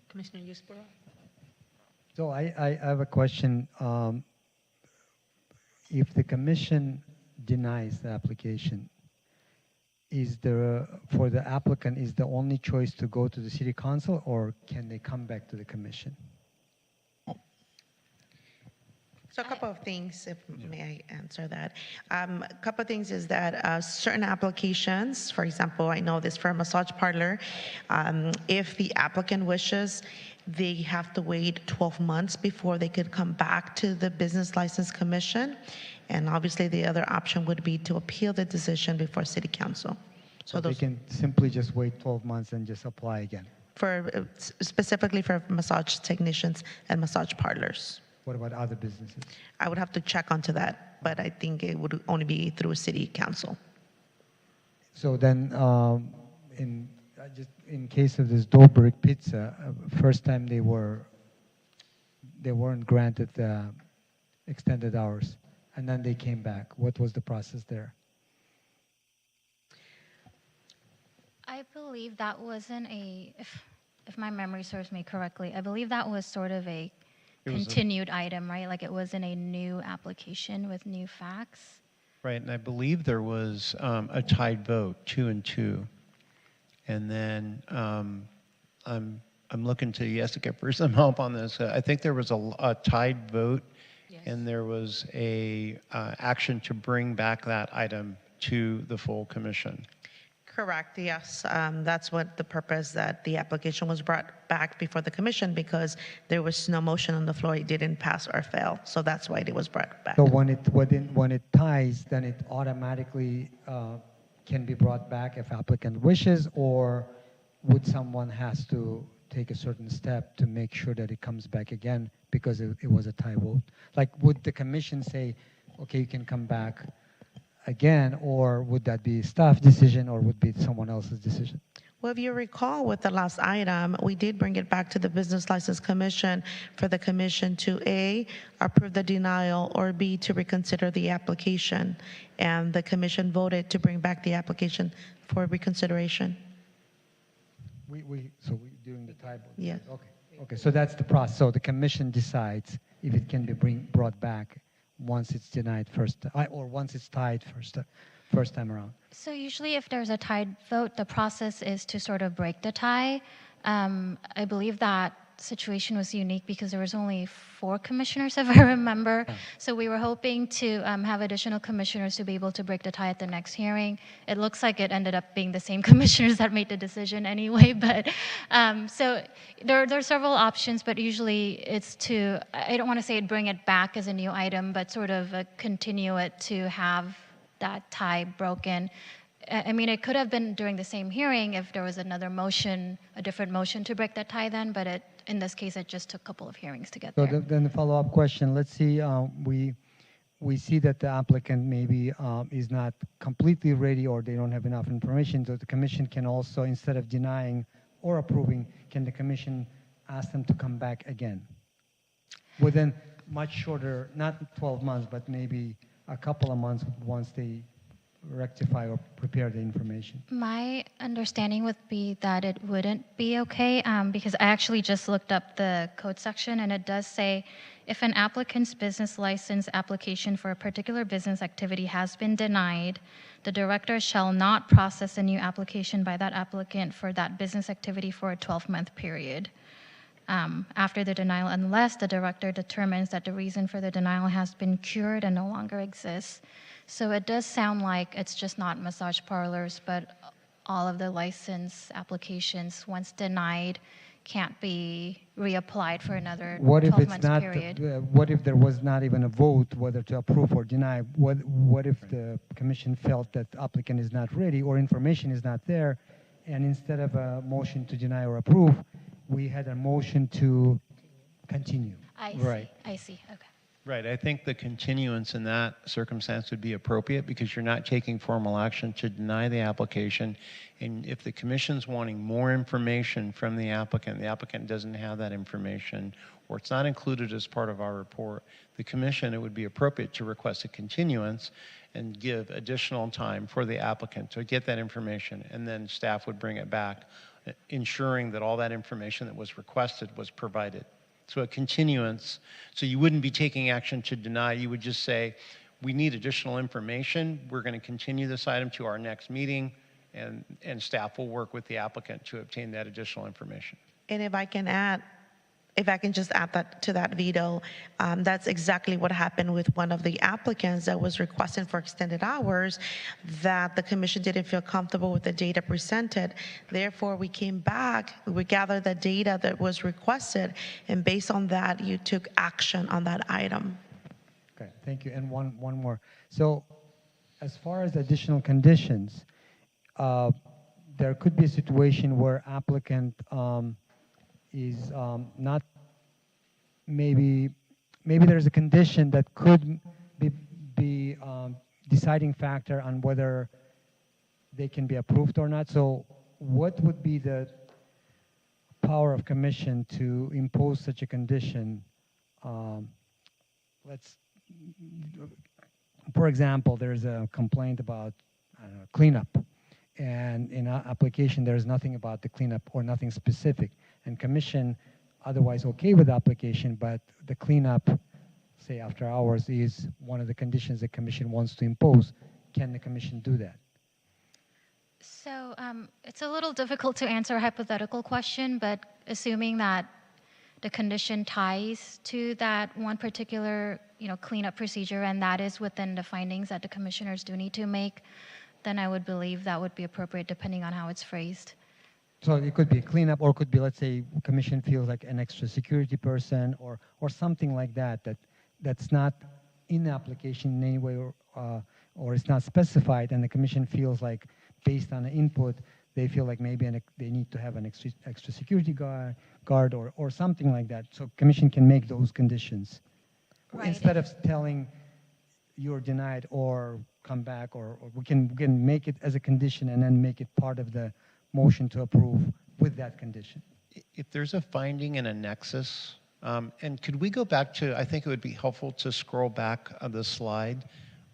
Commissioner Yusborough? So I have a question. If the commission denies the application, for the applicant, is the only choice to go to the city council, or can they come back to the commission? So a couple of things, if may I answer that. A couple of things is that certain applications, for example, I know this for a massage parlor, if the applicant wishes, they have to wait 12 months before they could come back to the Business License Commission. And obviously the other option would be to appeal the decision before City Council. So they can simply just wait 12 months and just apply again? Specifically for massage technicians and massage parlors. What about other businesses? I would have to check onto that, but I think it would only be through City Council. So then, in case of this Dobrik Pizza, first time they weren't granted extended hours, and then they came back. What was the process there? I believe that wasn't if my memory serves me correctly, I believe that was sort of a continued item, right? Like it wasn't a new application with new facts. Right, and I believe there was a tied vote, 2-2. And then I'm looking to Jessica for some help on this. I think there was a tied vote, yes. And there was a action to bring back that item to the full commission. Correct, yes. That's what the purpose that the application was brought back before the commission, because there was no motion on the floor. It didn't pass or fail. So that's why it was brought back. So when it ties, then it automatically can be brought back if applicant wishes, or would someone has to take a certain step to make sure that it comes back again because it was a tie vote? Like, would the commission say, okay, you can come back again, or would that be staff decision, or would be someone else's decision? Well, if you recall with the last item, we did bring it back to the Business License Commission for the commission to A, approve the denial, or B, to reconsider the application. And the commission voted to bring back the application for reconsideration. So we doing the tie vote? Yeah. Okay, so that's the process. So the commission decides if it can be brought back once it's denied or once it's tied first time around. So usually if there's a tied vote, the process is to sort of break the tie. I believe that situation was unique because there was only 4 commissioners, if I remember. So we were hoping to have additional commissioners to be able to break the tie at the next hearing. It looks like it ended up being the same commissioners that made the decision anyway. But so there are several options, but usually it's to, I don't want to say bring it back as a new item, but sort of continue it to have that tie broken. I mean, it could have been during the same hearing if there was another motion, a different motion to break that tie then, but in this case, it just took a couple of hearings to get So there. then the follow-up question, let's see, we see that the applicant maybe is not completely ready or they don't have enough information, so the commission can also, instead of denying or approving, can the commission ask them to come back again? Within much shorter, not 12 months, but maybe a couple of months once they rectify or prepare the information. My understanding would be that it wouldn't be okay because I actually just looked up the code section and it does say if an applicant's business license application for a particular business activity has been denied, the director shall not process a new application by that applicant for that business activity for a 12-month period after the denial, unless the director determines that the reason for the denial has been cured and no longer exists. So it does sound like it's just not massage parlors, but all of the license applications, once denied, can't be reapplied for another 12 months period. What if there was not even a vote whether to approve or deny? What if the commission felt that the applicant is not ready or information is not there, and instead of a motion to deny or approve, we had a motion to continue? I see. Right. I see. Okay. Right. I think the continuance in that circumstance would be appropriate because you're not taking formal action to deny the application. And if the commission's wanting more information from the applicant doesn't have that information, or it's not included as part of our report, the commission, it would be appropriate to request a continuance and give additional time for the applicant to get that information, and then staff would bring it back, ensuring that all that information that was requested was provided. So a continuance, so you wouldn't be taking action to deny, you would just say, we need additional information, we're going to continue this item to our next meeting, and staff will work with the applicant to obtain that additional information. And if I can just add that to that, Vito, that's exactly what happened with one of the applicants that was requesting for extended hours, that the commission didn't feel comfortable with the data presented. Therefore, we came back, we gathered the data that was requested, and based on that, you took action on that item. Okay, thank you. And one more. So as far as additional conditions, there could be a situation where applicant is not, maybe there's a condition that could be deciding factor on whether they can be approved or not. So what would be the power of commission to impose such a condition? For example, there's a complaint about cleanup, and in our application there's nothing about the cleanup or nothing specific, and commission otherwise okay with the application, but the cleanup, say after hours, is one of the conditions the commission wants to impose. Can the commission do that? So it's a little difficult to answer a hypothetical question, but assuming that the condition ties to that one particular, cleanup procedure, and that is within the findings that the commissioners do need to make, then I would believe that would be appropriate depending on how it's phrased. So it could be a cleanup, or it could be, let's say, commission feels like an extra security person, or something like that's not in the application in any way, or it's not specified, and the commission feels like, based on the input, they feel like maybe they need to have an extra security guard or something like that. So commission can make those conditions. Right. Instead of telling you're denied or come back, or we can make it as a condition and then make it part of the motion to approve with that condition. If there's a finding and a nexus, and could we go back to, I think it would be helpful to scroll back on the slide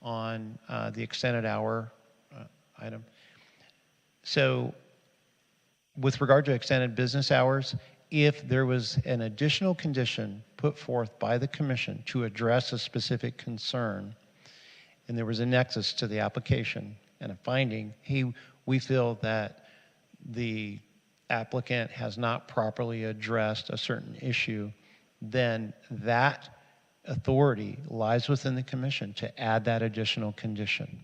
on the extended hour item. So with regard to extended business hours, if there was an additional condition put forth by the commission to address a specific concern, and there was a nexus to the application and a finding, hey, we feel that the applicant has not properly addressed a certain issue, then that authority lies within the commission to add that additional condition.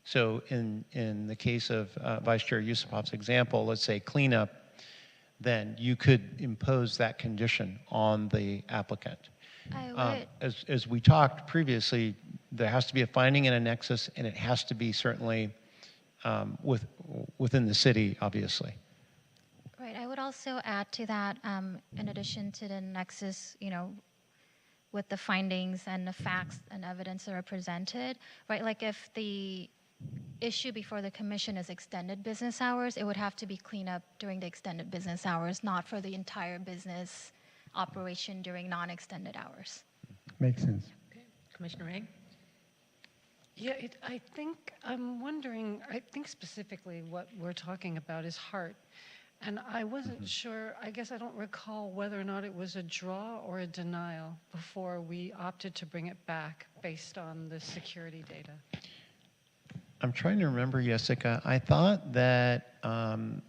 So in the case of Vice Chair Yusupov's example, let's say cleanup, then you could impose that condition on the applicant. I would. As we talked previously, there has to be a finding and a nexus, and it has to be certainly within the city, obviously. Right. I would also add to that, in addition to the nexus, with the findings and the facts and evidence that are presented, right? Like if the issue before the commission is extended business hours, it would have to be cleaned up during the extended business hours, not for the entire business operation during non-extended hours. Makes sense. Okay. Commissioner Egg? Yeah, I'm wondering, I think specifically what we're talking about is heart. And I wasn't sure, I guess I don't recall whether or not it was a draw or a denial before we opted to bring it back based on the security data. I'm trying to remember, Jessica. I thought that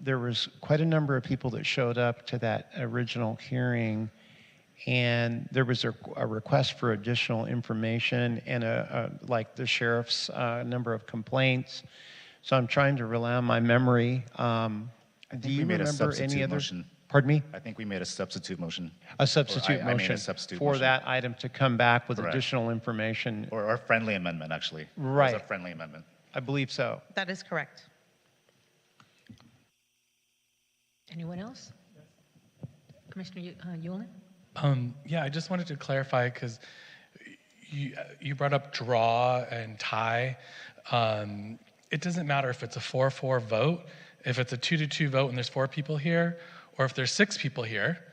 there was quite a number of people that showed up to that original hearing, and there was a request for additional information and like the sheriff's number of complaints. So I'm trying to rely on my memory. Do you remember any other? Motion. Pardon me? I think we made a substitute motion. A substitute I made a motion substitute for motion. that item to come back with Correct. additional information. Or a friendly amendment, actually. It Right. was a friendly amendment. I believe so. That is correct. Anyone else? Commissioner Yulin? Yeah, I just wanted to clarify because you brought up draw and tie. It doesn't matter if it's a 4-4 vote, if it's a 2-2 vote and there's 4 people here, or if there's 6 people here,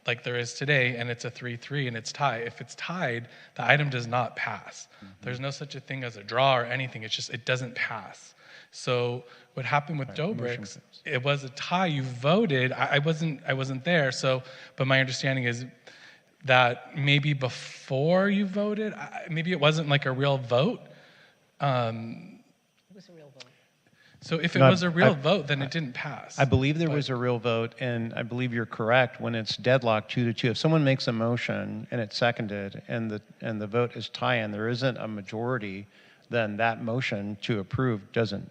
like there is today, and it's a 3-3 and it's tied. If it's tied, the item does not pass. There's no such a thing as a draw or anything. It's just, it doesn't pass. So what happened with Dobrik's, it was a tie. You voted. I wasn't there. So, but my understanding is that maybe before you voted, maybe it wasn't like a real vote. It was a real vote. So if it No, was a real vote, then it didn't pass. I believe there was a real vote, and I believe you're correct. When it's deadlocked 2-2, if someone makes a motion and it's seconded, and the vote is tie, and there isn't a majority, then that motion to approve doesn't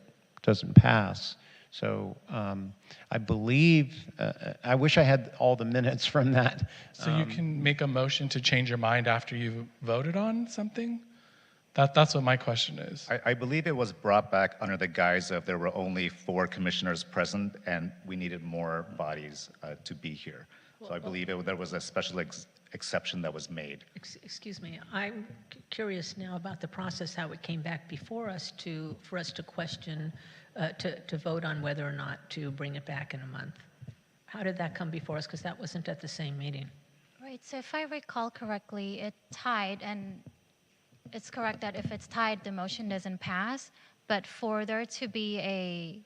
pass. So I believe I wish I had all the minutes from that. So you can make a motion to change your mind after you voted on something? That's what my question is. I believe it was brought back under the guise of there were only 4 commissioners present and we needed more bodies to be here. So I believe there was a special exception that was made. Excuse me, I'm curious now about the process, how it came back before us for us to question, to vote on whether or not to bring it back in a month. How did that come before us? Because that wasn't at the same meeting. Right, so if I recall correctly, it tied, and it's correct that if it's tied, the motion doesn't pass, but for there to be a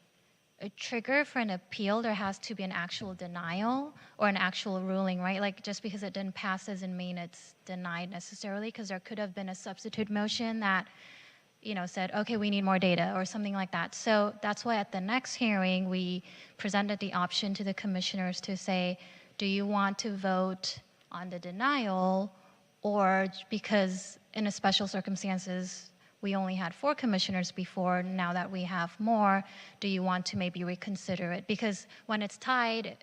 trigger for an appeal, there has to be an actual denial or an actual ruling, right? Like just because it didn't pass doesn't mean it's denied necessarily, because there could have been a substitute motion that, said, okay, we need more data or something like that. So that's why at the next hearing, we presented the option to the commissioners to say, do you want to vote on the denial, or because in a special circumstances, we only had 4 commissioners before, now that we have more, do you want to maybe reconsider it? Because when it's tied,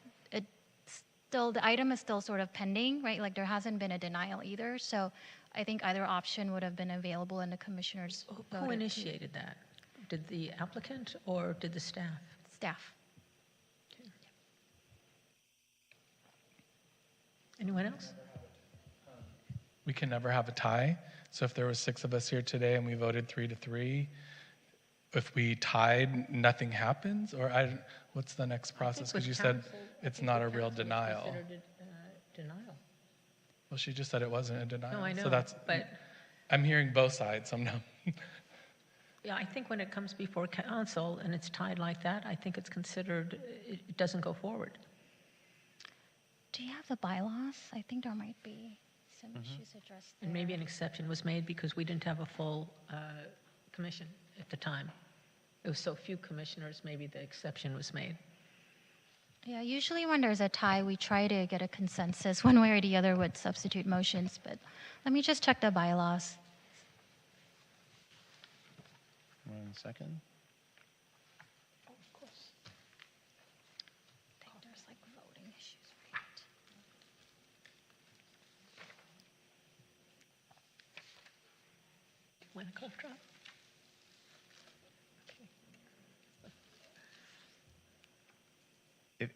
the item is still sort of pending, right? Like there hasn't been a denial either. So I think either option would have been available and the commissioners Who voted. initiated that? Did the applicant or did the staff? Staff. Anyone else? We can never have a tie. So if there were 6 of us here today and we voted 3-3, if we tied, nothing happens? Or what's the next process? Because you said it's not a real denial. Considered denial. Well, she just said it wasn't a denial. No, I know, So but I'm hearing both sides. So yeah, I think when it comes before council and it's tied like that, I think it's considered, it doesn't go forward. Do you have the bylaws? I think there might be some issues addressed there. And maybe an exception was made because we didn't have a full commission at the time. It was so few commissioners, maybe the exception was made. Yeah, usually when there's a tie, we try to get a consensus one way or the other with substitute motions, but let me just check the bylaws. 1 second. I think there's like voting issues, right? Want a cough drop?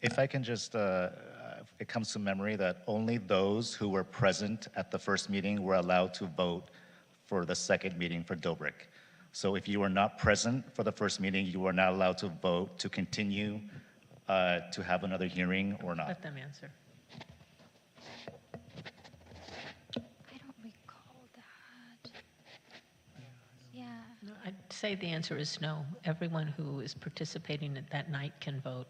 If I can just, it comes to memory that only those who were present at the first meeting were allowed to vote for the second meeting for Dobrik. So if you were not present for the first meeting, you were not allowed to vote to continue to have another hearing or not. Let them answer. I don't recall that. Yeah. No, I'd say the answer is no. Everyone who is participating at that night can vote.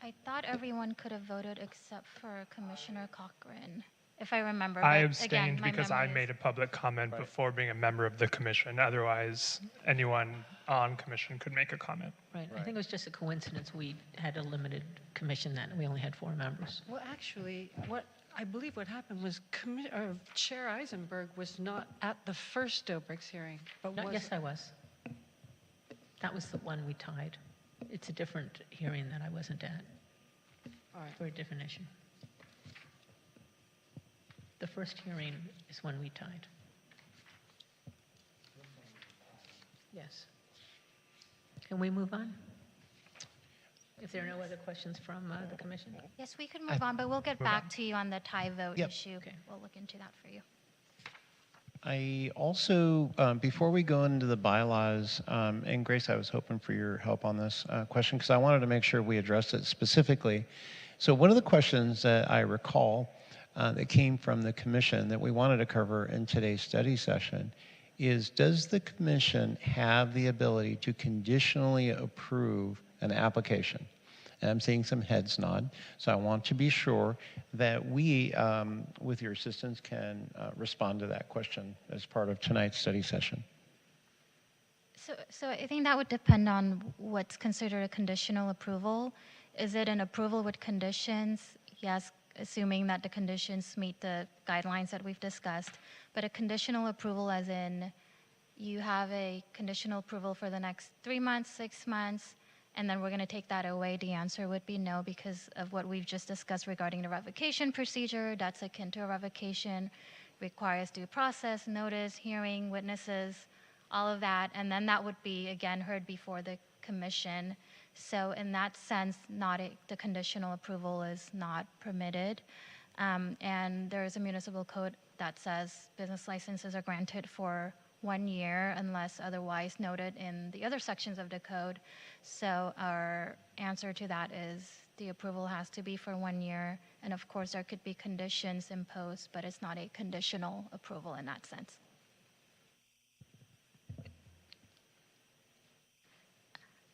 I thought everyone could have voted except for Commissioner Cochran, if I remember. I but abstained again, my because I memory made a public comment before being a member of the commission. Otherwise, anyone on commission could make a comment. Right. I think it was just a coincidence we had a limited commission that we only had 4 members. Well, actually, I believe what happened was Chair Eisenberg was not at the first Dobrik's hearing, but No, was. yes, I was. That was the one we tied. It's a different hearing that I wasn't at All right. for a different issue. The first hearing is when we tied. Yes. Can we move on? If there are no other questions from the commission? Yes, we could move on, but we'll get back to you on the tie vote Yep. issue. Okay. We'll look into that for you. I also, before we go into the bylaws, and Grace, I was hoping for your help on this question because I wanted to make sure we addressed it specifically. So one of the questions that I recall that came from the commission that we wanted to cover in today's study session is, does the commission have the ability to conditionally approve an application? And I'm seeing some heads nod, so I want to be sure that we, with your assistance, can respond to that question as part of tonight's study session. So I think that would depend on what's considered a conditional approval. Is it an approval with conditions? Yes, assuming that the conditions meet the guidelines that we've discussed. But a conditional approval as in you have a conditional approval for the next 3 months, 6 months, and then we're going to take that away, the answer would be no because of what we've just discussed regarding the revocation procedure. That's akin to a revocation, requires due process, notice, hearing, witnesses, all of that. And then that would be, again, heard before the commission. So in that sense, the conditional approval is not permitted. And there is a municipal code that says business licenses are granted for 1 year unless otherwise noted in the other sections of the code. So our answer to that is the approval has to be for 1 year. And of course, there could be conditions imposed, but it's not a conditional approval in that sense.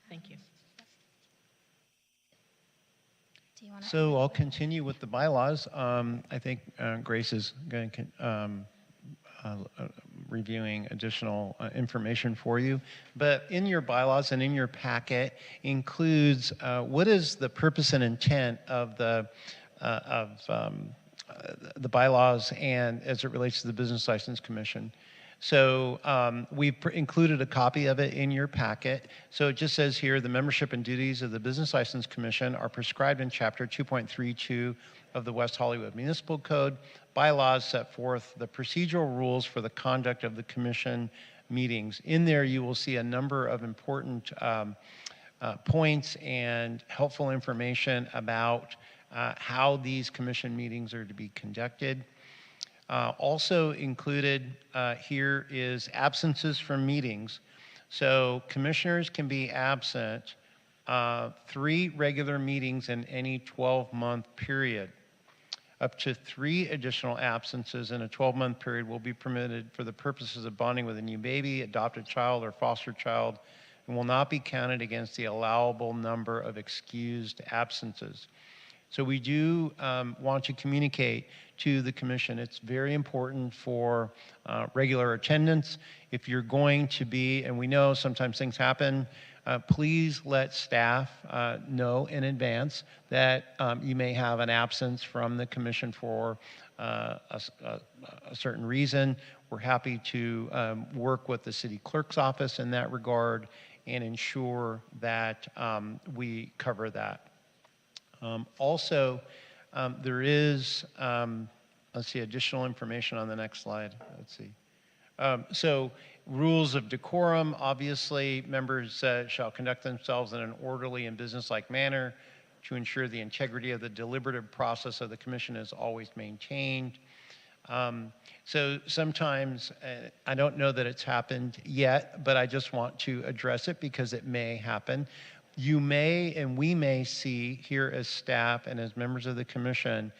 Thank you. Do you want to? So I'll continue with the bylaws. I think Grace is going to reviewing additional information for you. But in your bylaws and in your packet includes what is the purpose and intent of the bylaws and as it relates to the Business License Commission. So we've included a copy of it in your packet. So it just says here, the membership and duties of the Business License Commission are prescribed in Chapter 2.32 of the West Hollywood Municipal Code. Bylaws set forth the procedural rules for the conduct of the commission meetings. In there, you will see a number of important points and helpful information about how these commission meetings are to be conducted. Also included here is absences from meetings. So commissioners can be absent 3 regular meetings in any 12-month period. Up to 3 additional absences in a 12-month period will be permitted for the purposes of bonding with a new baby, adopted child, or foster child, and will not be counted against the allowable number of excused absences. So we do want to communicate to the commission. It's very important for regular attendance. If you're going to be, and we know sometimes things happen, please let staff know in advance that you may have an absence from the commission for a certain reason. We're happy to work with the city clerk's office in that regard and ensure that we cover that. Also, there is, let's see, additional information on the next slide. Let's see. So rules of decorum, obviously, members shall conduct themselves in an orderly and businesslike manner to ensure the integrity of the deliberative process of the commission is always maintained. So sometimes, I don't know that it's happened yet, but I just want to address it because it may happen. You may, and we may see here as staff and as members of the commission,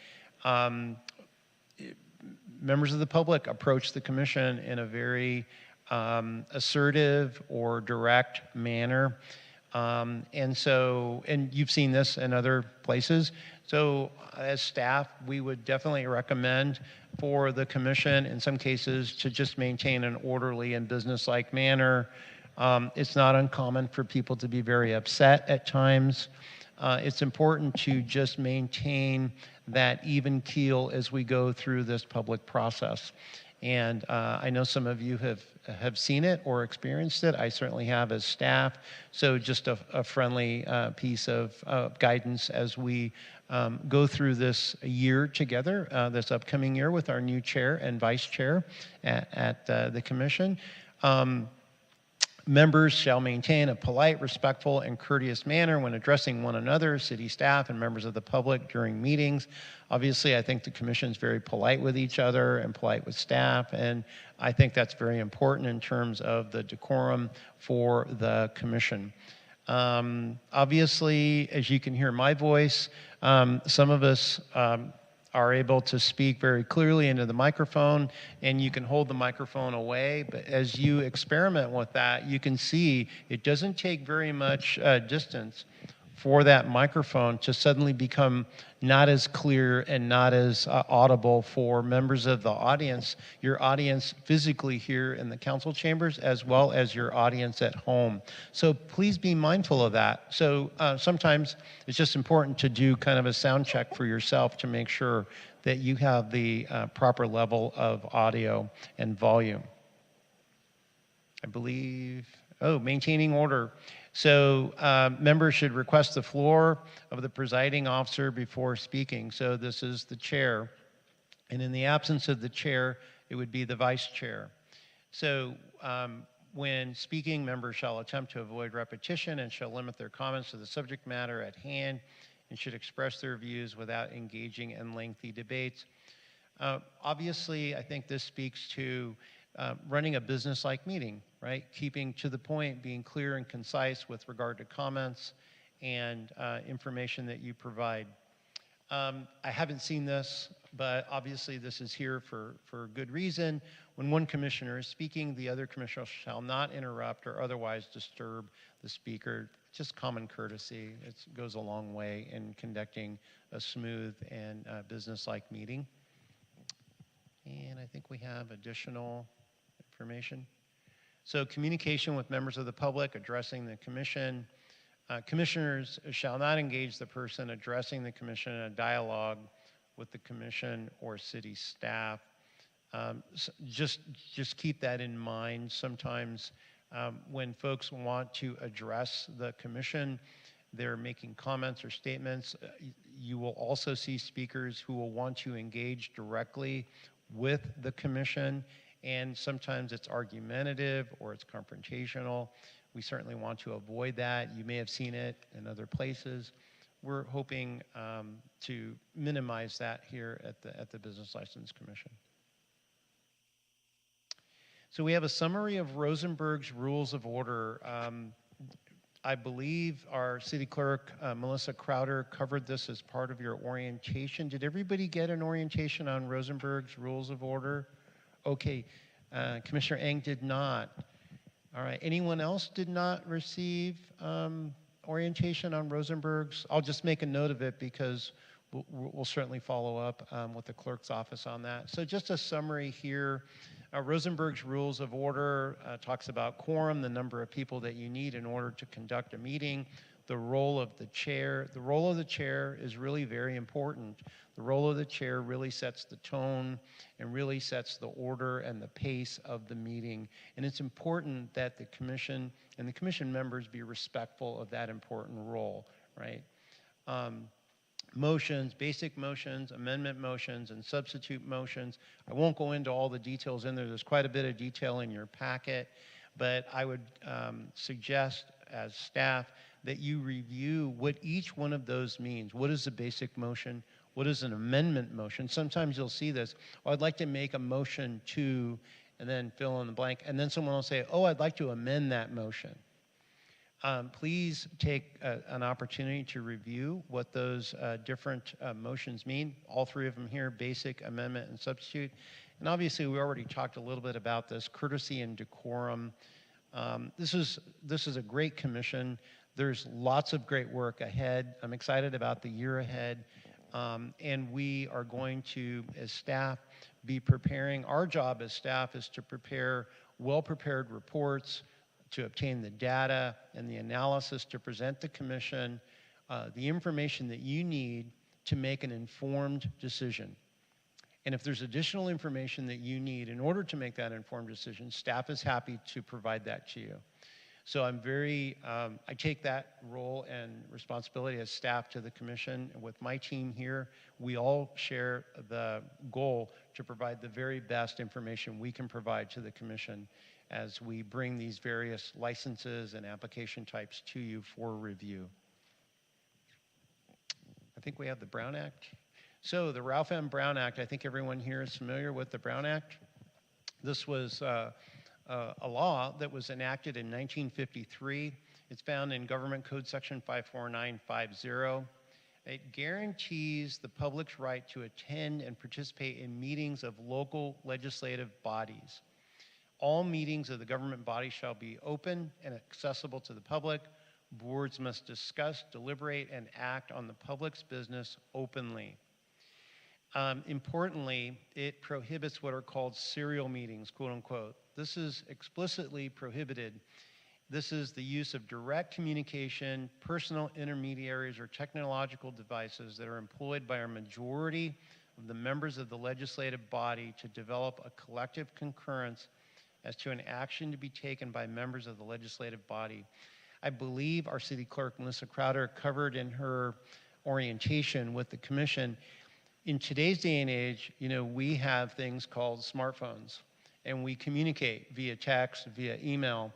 members of the public approach the commission in a very assertive or direct manner. And you've seen this in other places. So as staff, we would definitely recommend for the commission, in some cases, to just maintain an orderly and businesslike manner. It's not uncommon for people to be very upset at times. It's important to just maintain that even keel as we go through this public process. And I know some of you have seen it or experienced it. I certainly have as staff. So just a friendly piece of guidance as we go through this year together, this upcoming year with our new chair and vice chair at the commission. Members shall maintain a polite, respectful, and courteous manner when addressing one another, city staff, and members of the public during meetings. Obviously, I think the commission is very polite with each other and polite with staff, and I think that's very important in terms of the decorum for the commission. Obviously, as you can hear my voice, some of us are able to speak very clearly into the microphone, and you can hold the microphone away. But as you experiment with that, you can see it doesn't take very much distance for that microphone to suddenly become not as clear and not as audible for members of the audience, your audience physically here in the council chambers, as well as your audience at home. So please be mindful of that. So sometimes it's just important to do kind of a sound check for yourself to make sure that you have the proper level of audio and volume. I believe, maintaining order. So members should request the floor of the presiding officer before speaking. So this is the chair. And in the absence of the chair, it would be the vice chair. So when speaking, members shall attempt to avoid repetition and shall limit their comments to the subject matter at hand and should express their views without engaging in lengthy debates. Obviously, I think this speaks to running a business-like meeting, right? Keeping to the point, being clear and concise with regard to comments and information that you provide. I haven't seen this, but obviously this is here for good reason. When one commissioner is speaking, the other commissioner shall not interrupt or otherwise disturb the speaker. Just common courtesy. It goes a long way in conducting a smooth and business-like meeting. And I think we have additional information. So communication with members of the public addressing the commission. Commissioners shall not engage the person addressing the commission in a dialogue with the commission or city staff. Just keep that in mind. Sometimes when folks want to address the commission, they're making comments or statements. You will also see speakers who will want to engage directly with the commission, and sometimes it's argumentative or it's confrontational. We certainly want to avoid that. You may have seen it in other places. We're hoping to minimize that here at the Business License Commission. So we have a summary of Rosenberg's Rules of Order. I believe our city clerk, Melissa Crowder, covered this as part of your orientation. Did everybody get an orientation on Rosenberg's Rules of Order? Okay, Commissioner Eng did not. All right, anyone else did not receive orientation on Rosenberg's? I'll just make a note of it because we'll certainly follow up with the clerk's office on that. So just a summary here. Rosenberg's Rules of Order talks about quorum, the number of people that you need in order to conduct a meeting, the role of the chair. The role of the chair is really very important. The role of the chair really sets the tone and really sets the order and the pace of the meeting. And it's important that the commission and the commission members be respectful of that important role, right? Motions, basic motions, amendment motions, and substitute motions. I won't go into all the details in there. There's quite a bit of detail in your packet, but I would suggest as staff that you review what each one of those means. What is a basic motion? What is an amendment motion? Sometimes you'll see this. Oh, I'd like to make a motion to, and then fill in the blank, and then someone will say, oh, I'd like to amend that motion. Please take an opportunity to review what those different motions mean. All three of them here, basic, amendment, and substitute. And obviously, we already talked a little bit about this, courtesy and decorum. This is a great commission. There's lots of great work ahead. I'm excited about the year ahead. And we are going to, as staff, be preparing. Our job as staff is to prepare well-prepared reports, to obtain the data and the analysis to present the commission the information that you need to make an informed decision. And if there's additional information that you need in order to make that informed decision, staff is happy to provide that to you. So I'm very, I take that role and responsibility as staff to the commission. And with my team here, we all share the goal to provide the very best information we can provide to the commission as we bring these various licenses and application types to you for review. I think we have the Brown Act. So the Ralph M. Brown Act, I think everyone here is familiar with the Brown Act. This was a law that was enacted in 1953. It's found in Government Code Section 54950. It guarantees the public's right to attend and participate in meetings of local legislative bodies. All meetings of the government body shall be open and accessible to the public. Boards must discuss, deliberate, and act on the public's business openly. Importantly, it prohibits what are called serial meetings, quote unquote. This is explicitly prohibited. This is the use of direct communication, personal intermediaries, or technological devices that are employed by a majority of the members of the legislative body to develop a collective concurrence as to an action to be taken by members of the legislative body. I believe our city clerk, Melissa Crowder, covered in her orientation with the commission. In today's day and age, you know, we have things called smartphones, and we communicate via text, via email.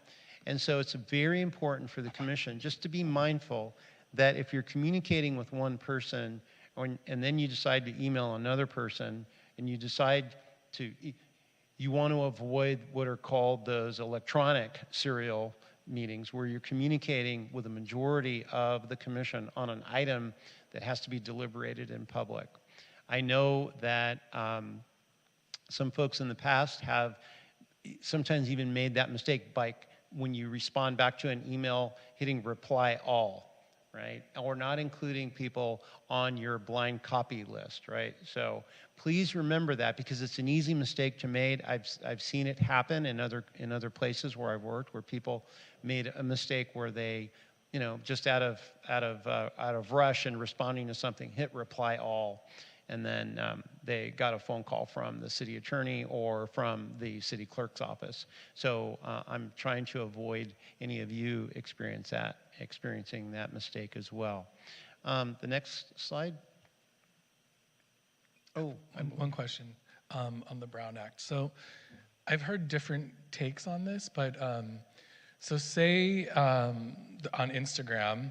And so it's very important for the commission just to be mindful that if you're communicating with one person and then you decide to email another person and you decide to, you want to avoid what are called those electronic serial meetings where you're communicating with a majority of the commission on an item that has to be deliberated in public. I know that some folks in the past have sometimes even made that mistake by when you respond back to an email, hitting reply all, right? Or not including people on your blind copy list, right? So please remember that because it's an easy mistake to make. I've seen it happen in other places where I've worked where people made a mistake where they, you know, just out of rush and responding to something, hit reply all. And then they got a phone call from the city attorney or from the city clerk's office. So I'm trying to avoid any of you experiencing that mistake as well. The next slide. Oh, one question on the Brown Act. So I've heard different takes on this, but so say on Instagram,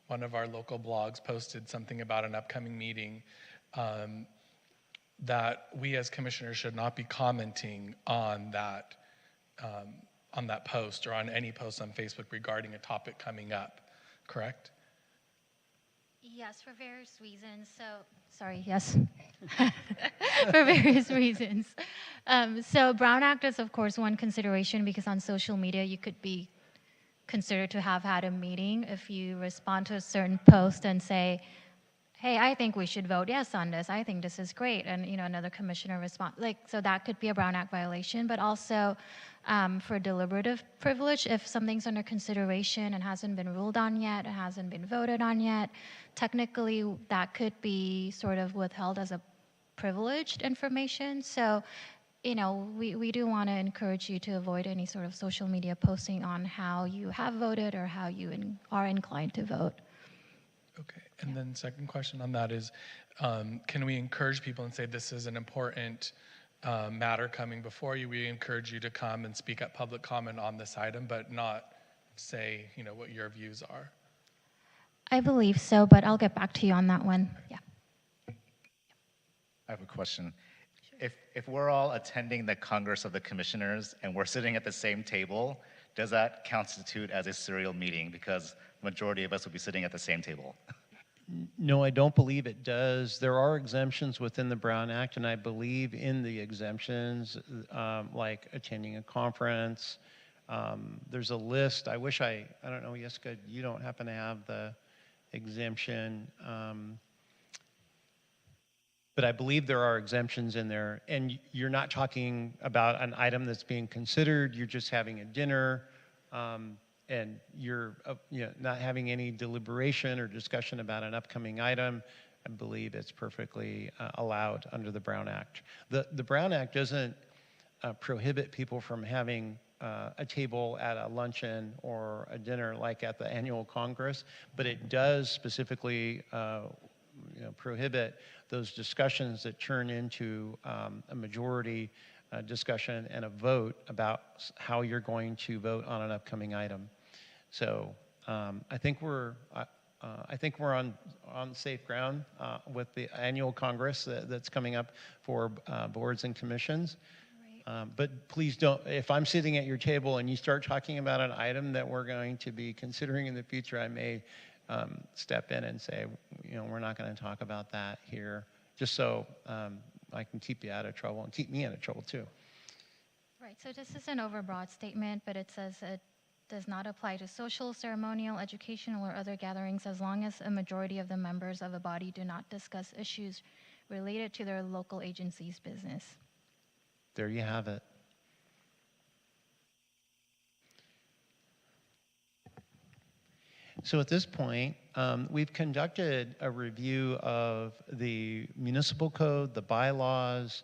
one of our local blogs posted something about an upcoming meeting that we as commissioners should not be commenting on that post or on any post on Facebook regarding a topic coming up, correct? Yes, for various reasons. So, sorry, yes. For various reasons. So Brown Act is, of course, one consideration because on social media you could be considered to have had a meeting if you respond to a certain post and say, hey, I think we should vote yes on this. I think this is great. And, another commissioner respond, so that could be a Brown Act violation, but also for deliberative privilege, if something's under consideration and hasn't been ruled on yet, it hasn't been voted on yet, technically that could be sort of withheld as a privileged information. So, we do want to encourage you to avoid any sort of social media posting on how you have voted or how you are inclined to vote. Okay, and then second question on that is, can we encourage people and say this is an important matter coming before you? We encourage you to come and speak at public comment on this item, but not say, what your views are. I believe so, but I'll get back to you on that one. Yeah. I have a question. If we're all attending the Congress of the Commissioners and we're sitting at the same table, does that constitute as a serial meeting? Because the majority of us will be sitting at the same table. No, I don't believe it does. There are exemptions within the Brown Act, and I believe in the exemptions, like attending a conference. There's a list. I don't know, Jessica, you don't happen to have the exemption. But I believe there are exemptions in there. And you're not talking about an item that's being considered. You're just having a dinner. And you're not having any deliberation or discussion about an upcoming item. I believe it's perfectly allowed under the Brown Act. The Brown Act doesn't prohibit people from having a table at a luncheon or a dinner like at the annual Congress, but it does specifically prohibit those discussions that turn into a majority discussion and a vote about how you're going to vote on an upcoming item. So I think we're on safe ground with the annual Congress that's coming up for boards and commissions. Right. But please don't, if I'm sitting at your table and you start talking about an item that we're going to be considering in the future, I may step in and say, we're not going to talk about that here, just so I can keep you out of trouble and keep me out of trouble too. Right, so this is an overbroad statement, but it says it does not apply to social, ceremonial, educational, or other gatherings as long as a majority of the members of a body do not discuss issues related to their local agency's business. There you have it. So at this point, we've conducted a review of the municipal code, the bylaws,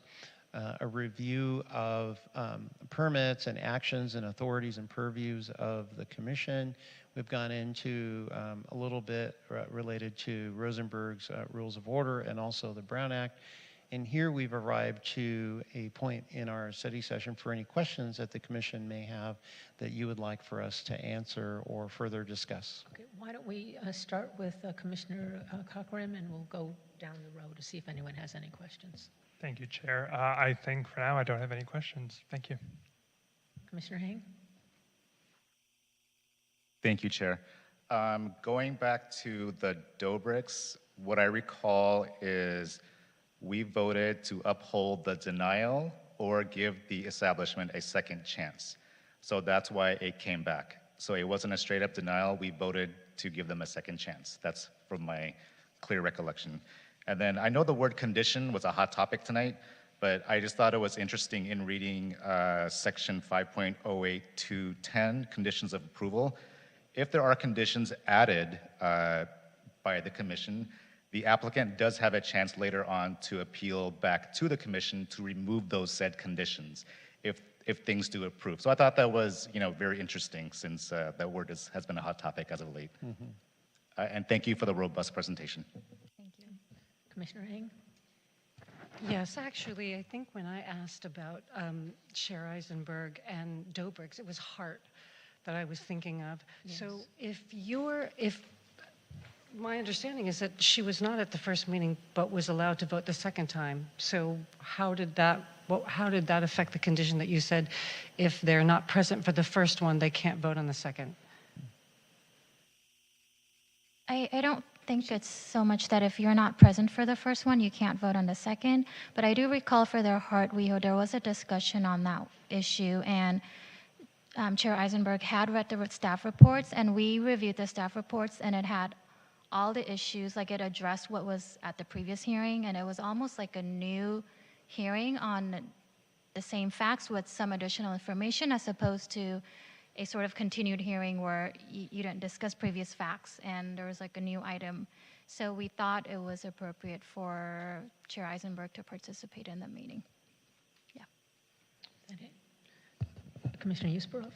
a review of permits and actions and authorities and purviews of the commission. We've gone into a little bit related to Rosenberg's Rules of Order and also the Brown Act. And here we've arrived to a point in our study session for any questions that the commission may have that you would like for us to answer or further discuss. Okay, why don't we start with Commissioner Cochran, and we'll go down the road to see if anyone has any questions. Thank you, Chair. I think for now I don't have any questions. Thank you. Commissioner Hang? Thank you, Chair. Going back to the Dobricks, what I recall is we voted to uphold the denial or give the establishment a second chance. So that's why it came back. So it wasn't a straight up denial. We voted to give them a second chance. That's from my clear recollection. And then I know the word condition was a hot topic tonight, but I just thought it was interesting in reading section 5.08.210, conditions of approval. If there are conditions added by the commission, the applicant does have a chance later on to appeal back to the commission to remove those said conditions if things do approve. So I thought that was very interesting, since that word has been a hot topic as of late. Mm-hmm. And thank you for the robust presentation. Thank you. Commissioner Hang? Yes, actually, I think when I asked about Chair Eisenberg and Dobricks, it was Hart that I was thinking of. Yes. So if my understanding is that she was not at the first meeting, but was allowed to vote the second time. So how did that affect the condition that you said if they're not present for the first one, they can't vote on the second? I don't think it's so much that if you're not present for the first one, you can't vote on the second. But I do recall for their Hart WeHo, there was a discussion on that issue, and Chair Eisenberg had read the staff reports, and we reviewed the staff reports, and it had all the issues, like it addressed what was at the previous hearing, and it was almost like a new hearing on the same facts with some additional information, as opposed to a sort of continued hearing where you didn't discuss previous facts and there was like a new item. So we thought it was appropriate for Chair Eisenberg to participate in the meeting. Yeah. Is that it? Commissioner Yusperov?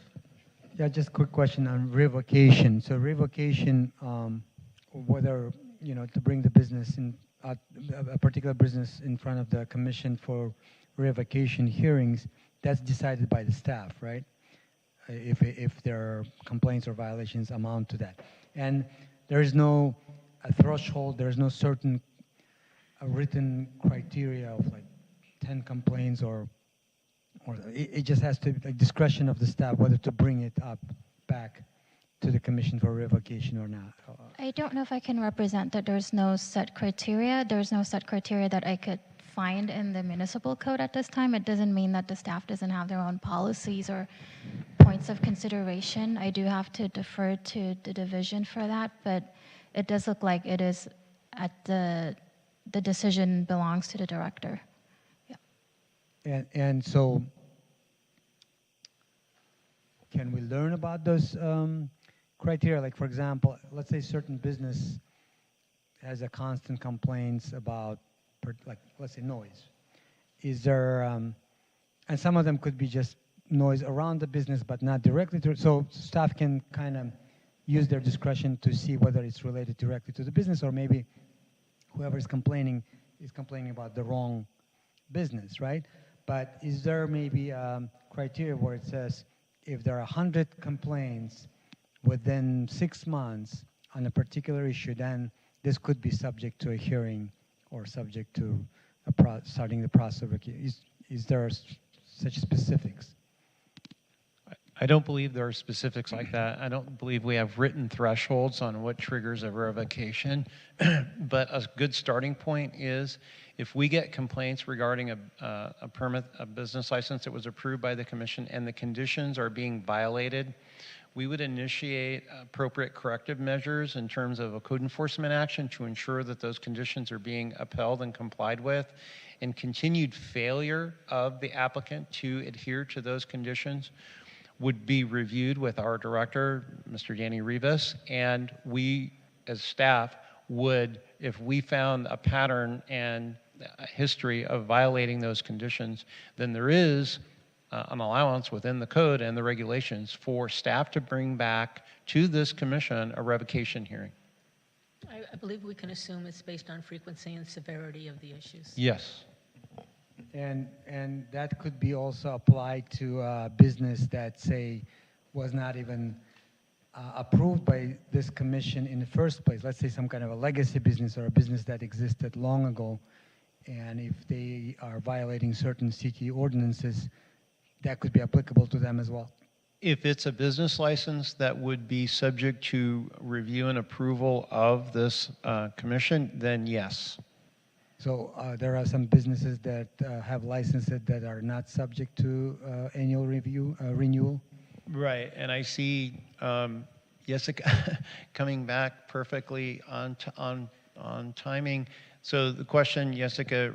Yeah, just a quick question on revocation. So revocation, whether, to bring the business in, a particular business in front of the commission for revocation hearings, that's decided by the staff, right? If there are complaints or violations amount to that. And there is no a threshold, there is no certain written criteria of like 10 complaints or it just has to be like discretion of the staff whether to bring it up back to the commission for revocation or not. I don't know if I can represent that there's no set criteria. There's no set criteria that I could find in the municipal code at this time. It doesn't mean that the staff doesn't have their own policies or points of consideration. I do have to defer to the division for that, but it does look like it is at the decision belongs to the director. Yeah. And so can we learn about those criteria? Like, for example, let's say certain business has a constant complaints about, like, let's say noise. Is there, and some of them could be just noise around the business, but not directly to, so staff can kind of use their discretion to see whether it's related directly to the business, or maybe whoever is complaining about the wrong business, right? But is there maybe criteria where it says if there are 100 complaints within 6 months on a particular issue, then this could be subject to a hearing or subject to starting the process of is there such specifics? I don't believe there are specifics like that. I don't believe we have written thresholds on what triggers a revocation. But a good starting point is if we get complaints regarding a permit, a business license that was approved by the commission and the conditions are being violated, we would initiate appropriate corrective measures in terms of a code enforcement action to ensure that those conditions are being upheld and complied with. And continued failure of the applicant to adhere to those conditions would be reviewed with our director, Mr. Danny Rivas, and we as staff would, if we found a pattern and a history of violating those conditions, then there is an allowance within the code and the regulations for staff to bring back to this commission a revocation hearing. I believe we can assume it's based on frequency and severity of the issues. Yes. And that could be also applied to a business that, say, was not even approved by this commission in the first place. Let's say some kind of a legacy business or a business that existed long ago, and if they are violating certain city ordinances, that could be applicable to them as well. If it's a business license that would be subject to review and approval of this commission, then yes. So there are some businesses that have licenses that are not subject to annual renewal. Right, and I see Jessica coming back perfectly on timing. So the question, Jessica,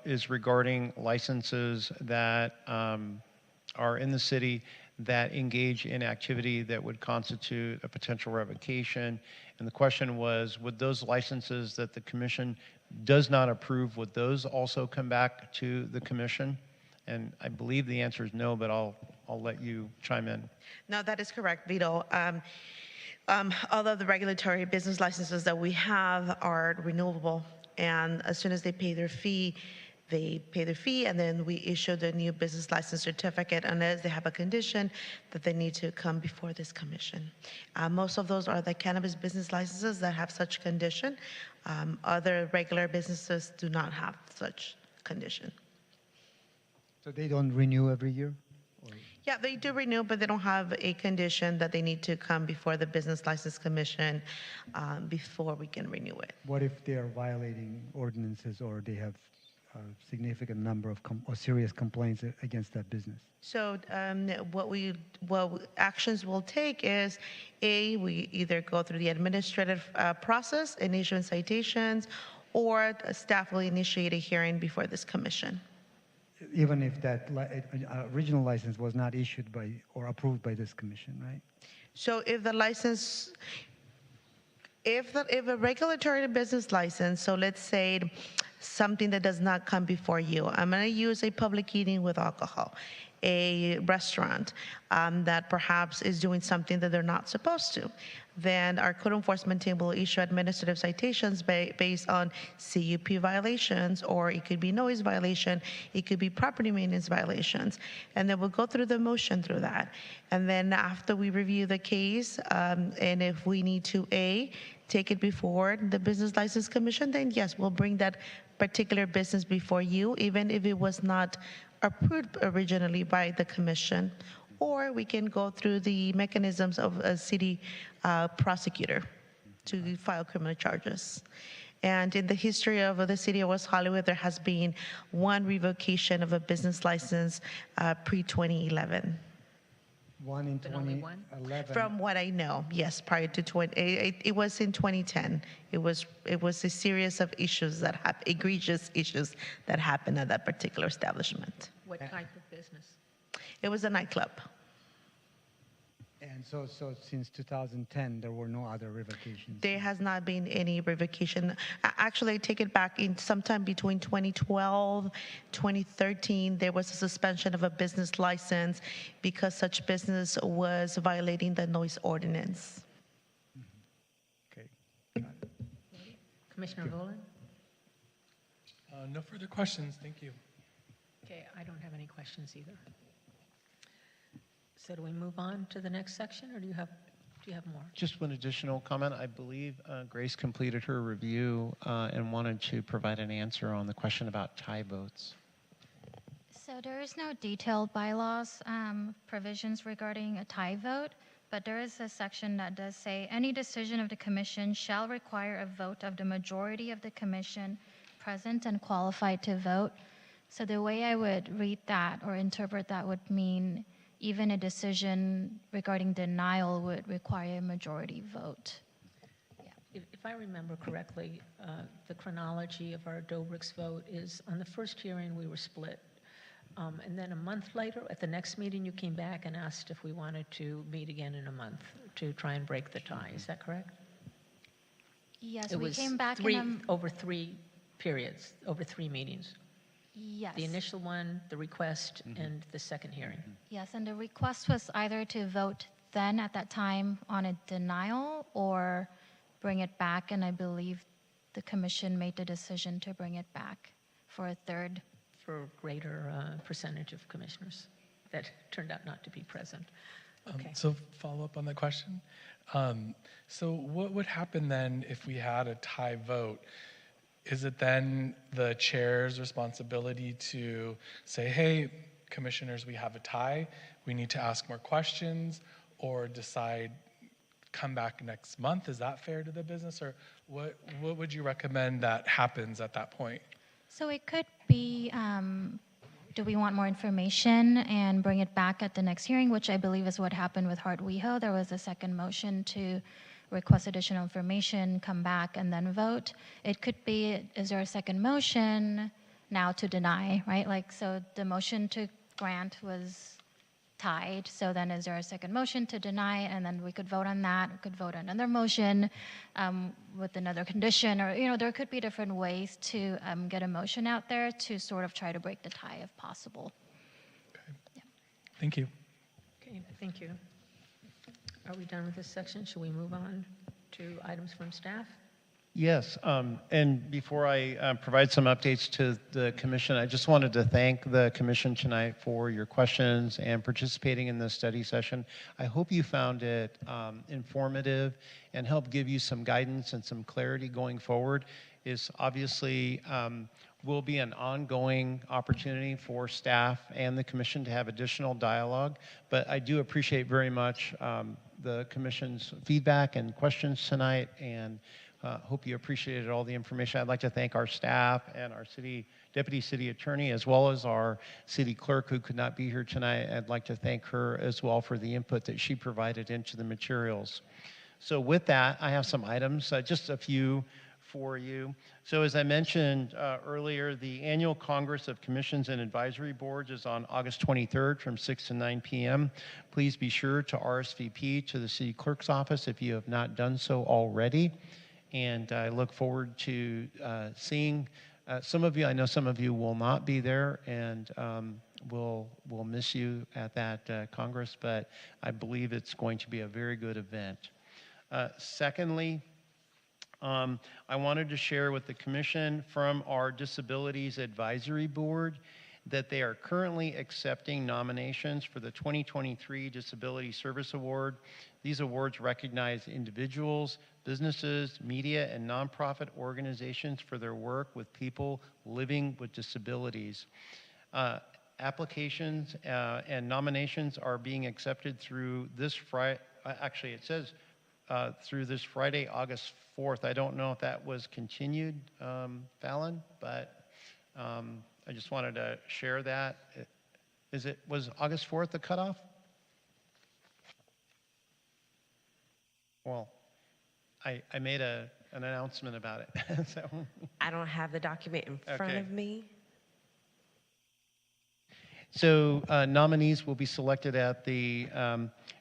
is regarding licenses that are in the city that engage in activity that would constitute a potential revocation. And the question was, would those licenses that the commission does not approve, would those also come back to the commission? And I believe the answer is no, but I'll let you chime in. No, that is correct, Vito. Although the regulatory business licenses that we have are renewable, and as soon as they pay their fee, and then we issue the new business license certificate unless they have a condition that they need to come before this commission. Most of those are the cannabis business licenses that have such condition. Other regular businesses do not have such condition. So they don't renew every year? Yeah, they do renew, but they don't have a condition that they need to come before the Business License Commission before we can renew it. What if they are violating ordinances or they have a significant number of or serious complaints against that business. So what actions we'll take is, A, we either go through the administrative process and issue citations, or staff will initiate a hearing before this commission. Even if that original license was not issued by or approved by this commission, right? So if the license, if a regulatory business license, so let's say something that does not come before you, I'm going to use a public eating with alcohol, a restaurant that perhaps is doing something that they're not supposed to, then our code enforcement team will issue administrative citations based on CUP violations, or it could be noise violation, it could be property maintenance violations, and then we'll go through the motion through that. And then after we review the case, and if we need to, A, take it before the Business License Commission, then yes, we'll bring that particular business before you, even if it was not approved originally by the commission, or we can go through the mechanisms of a city prosecutor to file criminal charges. And in the history of the city of West Hollywood, there has been one revocation of a business license pre-2011. One in Been only one? 2011. From what I know, yes, prior to it was in 2010. It was a series of issues that egregious issues that happened at that particular establishment. What type of business? It was a nightclub. And so since 2010, there were no other revocations. There has not been any revocation. Actually, I take it back. In sometime between 2012, 2013, there was a suspension of a business license because such business was violating the noise ordinance. Okay. Commissioner Volan? No further questions. Thank you. Okay, I don't have any questions either. So do we move on to the next section, or do you have more? Just one additional comment. I believe Grace completed her review and wanted to provide an answer on the question about tie votes. So there is no detailed bylaws provisions regarding a tie vote, but there is a section that does say any decision of the commission shall require a vote of the majority of the commission present and qualified to vote. So the way I would read that or interpret that would mean even a decision regarding denial would require a majority vote. If I remember correctly, the chronology of our Dobrik's vote is on the first hearing we were split. And then a month later, at the next meeting, you came back and asked if we wanted to meet again in a month to try and break the tie. Is that correct? Yes, It we was came back over 3 periods, over 3 meetings. Yes. The initial one, the request, and the second hearing. Yes, and the request was either to vote then at that time on a denial or bring it back, and I believe the commission made the decision to bring it back for a third. For a greater percentage of commissioners that turned out not to be present. Okay. So follow up on that question. So what would happen then if we had a tie vote? Is it then the chair's responsibility to say, hey, commissioners, we have a tie, we need to ask more questions, or decide, come back next month? Is that fair to the business, or what would you recommend that happens at that point? So it could be, do we want more information and bring it back at the next hearing, which I believe is what happened with WeHo. There was a second motion to request additional information, come back, and then vote. It could be, is there a second motion now to deny, right? Like, so the motion to grant was tied, so then is there a second motion to deny, and then we could vote on that, we could vote on another motion with another condition, or, you know, there could be different ways to get a motion out there to sort of try to break the tie if possible. Okay. Yeah. Thank you. Okay, thank you. Are we done with this section? Should we move on to items from staff? Yes, and before I provide some updates to the commission, I just wanted to thank the commission tonight for your questions and participating in the study session. I hope you found it informative and helped give you some guidance and some clarity going forward. Is obviously will be an ongoing opportunity for staff and the commission to have additional dialogue, but I do appreciate very much the commission's feedback and questions tonight, and hope you appreciated all the information. I'd like to thank our staff and our deputy city attorney, as well as our city clerk who could not be here tonight. I'd like to thank her as well for the input that she provided into the materials. So with that, I have some items, just a few for you. So as I mentioned earlier, the annual Congress of Commissions and Advisory Boards is on August 23rd from 6 to 9 p.m. Please be sure to RSVP to the city clerk's office if you have not done so already. And I look forward to seeing some of you. I know some of you will not be there, and we'll miss you at that Congress, but I believe it's going to be a very good event. Secondly, I wanted to share with the Commission from our Disabilities Advisory Board that they are currently accepting nominations for the 2023 Disability Service Award. These awards recognize individuals, businesses, media, and nonprofit organizations for their work with people living with disabilities. Applications and nominations are being accepted through this Friday. Actually, it says through this Friday, August 4th. I don't know if that was continued, Fallon, but I just wanted to share that. Was August 4th the cutoff? Well, I made an announcement about it. So. I don't have the document in front of me. So nominees will be selected at the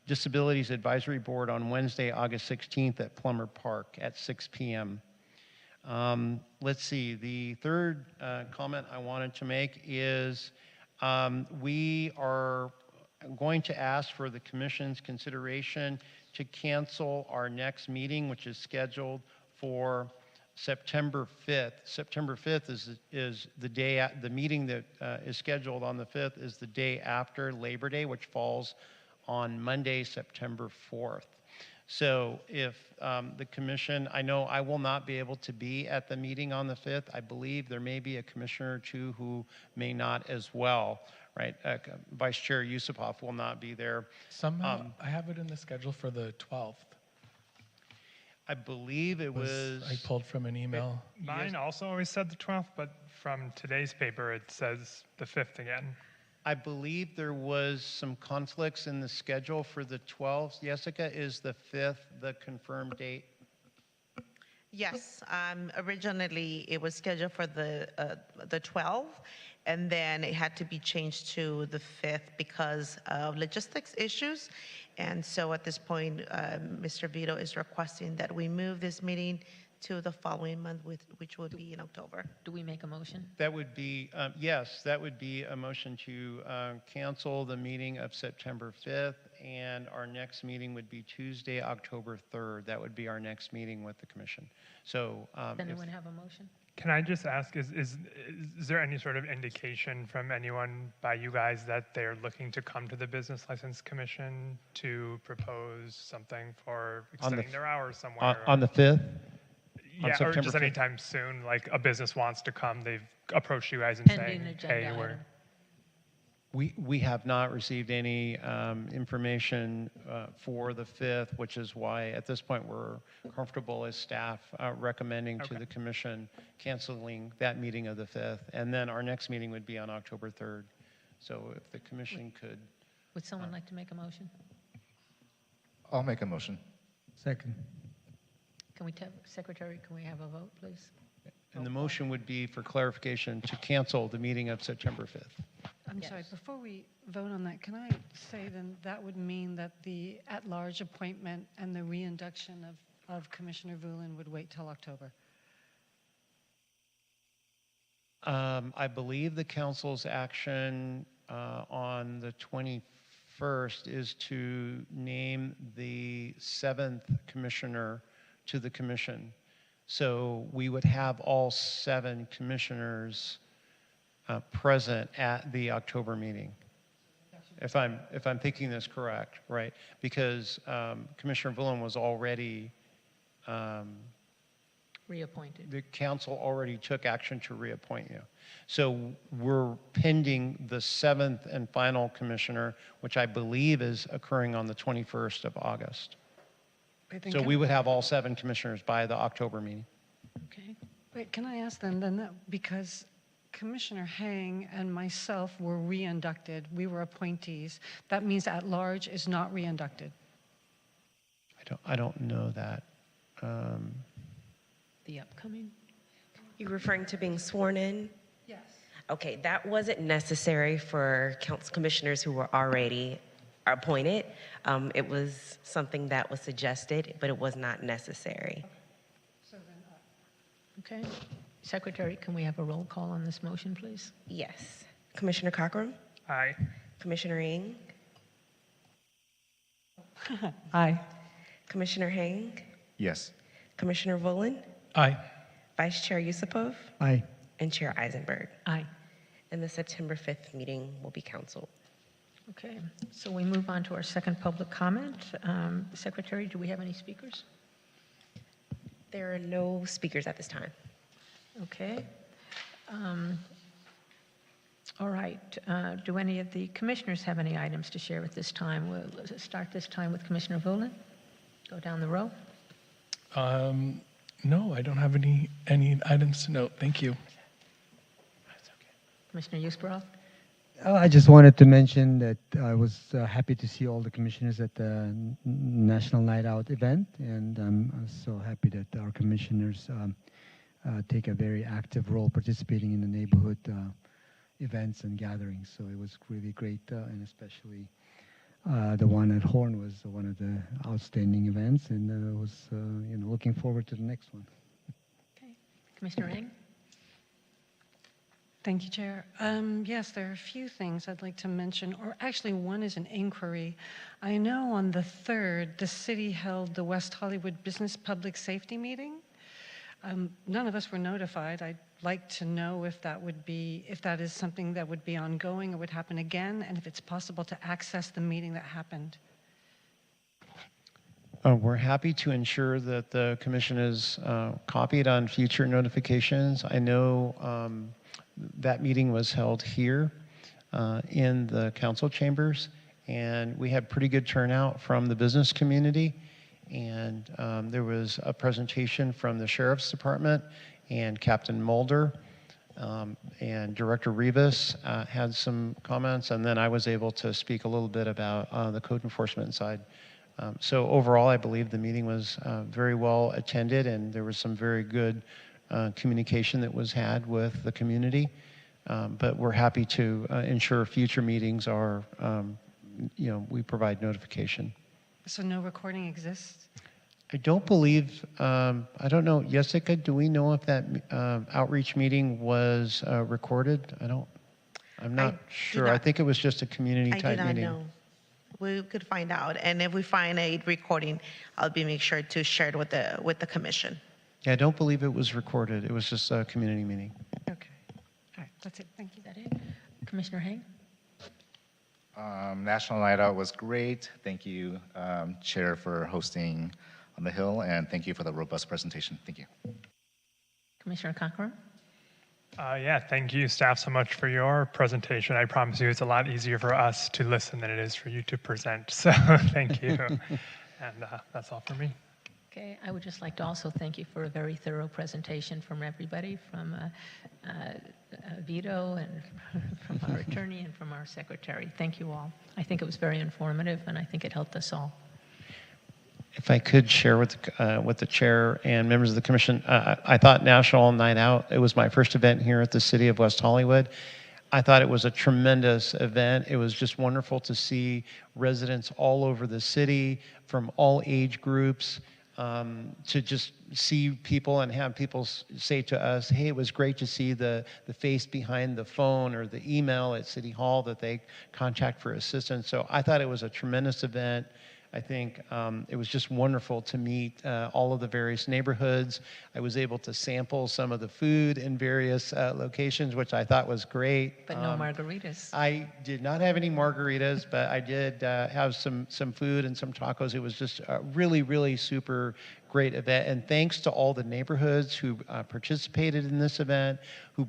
Disabilities Advisory Board on Wednesday, August 16th at Plummer Park at 6 p.m. Let's see, the third comment I wanted to make is we are going to ask for the Commission's consideration to cancel our next meeting, which is scheduled for September 5th. September 5th is the day, the meeting that is scheduled on the 5th is the day after Labor Day, which falls on Monday, September 4th. So if the Commission, I know I will not be able to be at the meeting on the 5th. I believe there may be a commissioner or two who may not as well, right? Vice Chair Yusupov will not be there. Somehow, I have it in the schedule for the 12th. I believe it was... I pulled from an email. Mine also always said the 12th, but from today's paper, it says the 5th again. I believe there was some conflicts in the schedule for the 12th. Jessica, is the 5th the confirmed date? Yes, originally it was scheduled for the 12th, and then it had to be changed to the 5th because of logistics issues. And so at this point, Mr. Vito is requesting that we move this meeting to the following month, which would be in October. Do we make a motion? That would be, yes, that would be a motion to cancel the meeting of September 5th, and our next meeting would be Tuesday, October 3rd. That would be our next meeting with the Commission. So, Does anyone have a motion? Can I just ask, is there any sort of indication from anyone by you guys that they're looking to come to the Business License Commission to propose something for extending their hours somewhere? On the 5th? Yeah, or just 5th? anytime soon, like a business wants to come, they've approached you guys and Pending saying, agenda hey, we're... item. We have not received any information for the 5th, which is why at this point we're comfortable as staff recommending to the Commission canceling that meeting of the 5th. And then our next meeting would be on October 3rd. So if the Commission could... Would someone like to make a motion? I'll make a motion. Second. Can we, Secretary, can we have a vote, please? And the motion would be for clarification to cancel the meeting of September 5th. I'm sorry, before we vote on that, can I say then that would mean that the at-large appointment and the reinduction of Commissioner Vulin would wait till October? I believe the council's action on the 21st is to name the 7th commissioner to the commission. So we would have all 7 commissioners present at the October meeting, if I'm thinking this correct, right? Because Commissioner Vulin was already Reappointed. the council already took action to reappoint you. So we're pending the 7th and final commissioner, which I believe is occurring on the 21st of August. Wait, then So can- we would have all 7 commissioners by the October meeting. Okay. Wait, can I ask then that because Commissioner Hang and myself were re-inducted, we were appointees, that means at-large is not re-inducted? I don't know that. The upcoming? You're referring to being sworn in? Yes. Okay, that wasn't necessary for council commissioners who were already appointed. It was something that was suggested, but it was not necessary. So then, Okay. Secretary, can we have a roll call on this motion, please? Yes. Commissioner Cockrum, Aye. Commissioner Ng, aye. Commissioner Hang, Yes. Commissioner Volin, Aye. Vice Chair Yusupov, Aye. and Chair Eisenberg. Aye. And the September 5th meeting will be canceled. Okay, so we move on to our second public comment. Secretary, do we have any speakers? There are no speakers at this time. Okay. All right. Do any of the commissioners have any items to share at this time? We'll start this time with Commissioner Volin. Go down the row. No, I don't have any items to note. Thank you. Commissioner Yusbarov? I just wanted to mention that I was happy to see all the commissioners at the National Night Out event, and I'm so happy that our commissioners take a very active role participating in the neighborhood events and gatherings. So it was really great, and especially the one at Horn was one of the outstanding events, and I was looking forward to the next one. Okay. Commissioner Ng? Thank you, Chair. Yes, there are a few things I'd like to mention, or actually one is an inquiry. I know on the 3rd, the city held the West Hollywood Business Public Safety meeting. None of us were notified. I'd like to know if that is something that would be ongoing or would happen again, and if it's possible to access the meeting that happened. We're happy to ensure that the commission is copied on future notifications. I know that meeting was held here in the council chambers, and we had pretty good turnout from the business community. And there was a presentation from the Sheriff's Department, and Captain Mulder and Director Rivas had some comments, and then I was able to speak a little bit about the code enforcement side. So overall, I believe the meeting was very well attended, and there was some very good communication that was had with the community. But we're happy to ensure future meetings are, we provide notification. So no recording exists? I don't believe, I don't know, Jessica, do we know if that outreach meeting was recorded? I'm not sure. I think it was just a community I do type not meeting. know. We could find out, and if we find a recording, I'll make sure to share it with the commission. Yeah, I don't believe it was recorded. It was just a community meeting. Okay. All right, that's it. Thank you. Is that it? Commissioner Hang? National Night Out was great. Thank you, Chair, for hosting on the Hill, and thank you for the robust presentation. Thank you. Commissioner Cochran? Yeah, thank you, staff, so much for your presentation. I promise you it's a lot easier for us to listen than it is for you to present. So thank you. And that's all for me. Okay, I would just like to also thank you for a very thorough presentation from everybody, from Vito and from our attorney and from our secretary. Thank you all. I think it was very informative, and I think it helped us all. If I could share with the chair and members of the commission, I thought National Night Out, it was my first event here at the city of West Hollywood. I thought it was a tremendous event. It was just wonderful to see residents all over the city from all age groups, to just see people and have people say to us, hey, it was great to see the face behind the phone or the email at City Hall that they contact for assistance. So I thought it was a tremendous event. I think it was just wonderful to meet all of the various neighborhoods. I was able to sample some of the food in various locations, which I thought was great. But no margaritas. I did not have any margaritas, but I did have some food and some tacos. It was just a really, really super great event. And thanks to all the neighborhoods who participated in this event, who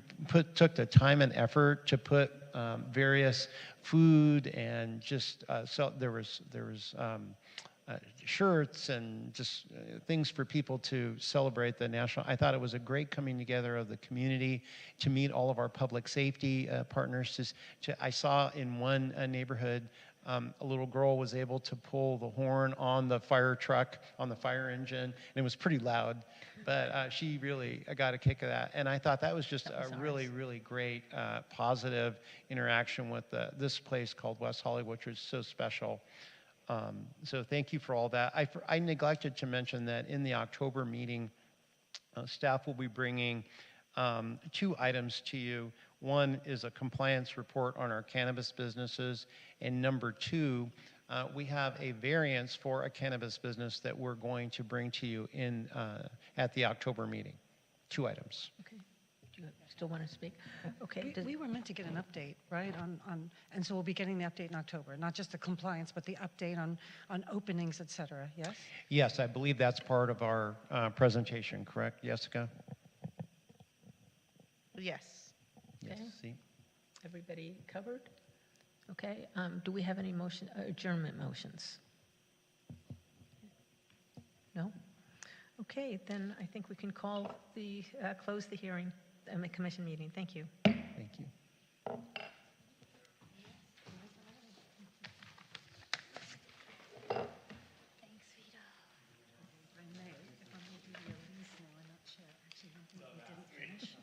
took the time and effort to put various food and just so there was shirts and just things for people to celebrate the national. I thought it was a great coming together of the community to meet all of our public safety partners. I saw in one neighborhood, a little girl was able to pull the horn on the fire truck, on the fire engine, and it was pretty loud, but she really got a kick of that. And I thought that was just a really, really great positive interaction with this place called West Hollywood, which is so special. So thank you for all that. I neglected to mention that in the October meeting, staff will be bringing 2 items to you. One is a compliance report on our cannabis businesses, and number 2, we have a variance for a cannabis business that we're going to bring to you at the October meeting. 2 items. Okay. Do you still want to speak? Okay. We were meant to get an update, right, and so we'll be getting the update in October, not just the compliance, but the update on openings, et cetera, yes? Yes, I believe that's part of our presentation, correct, Jessica? Yes. Yes, Okay. see? Everybody covered? Okay. Do we have any adjournment motions? No? Okay, then I think we can close the hearing, the commission meeting. Thank you. Thank you. Thanks, Vito. If I may, if I may give you a reason why I'm not sure, actually, one thing we didn't finish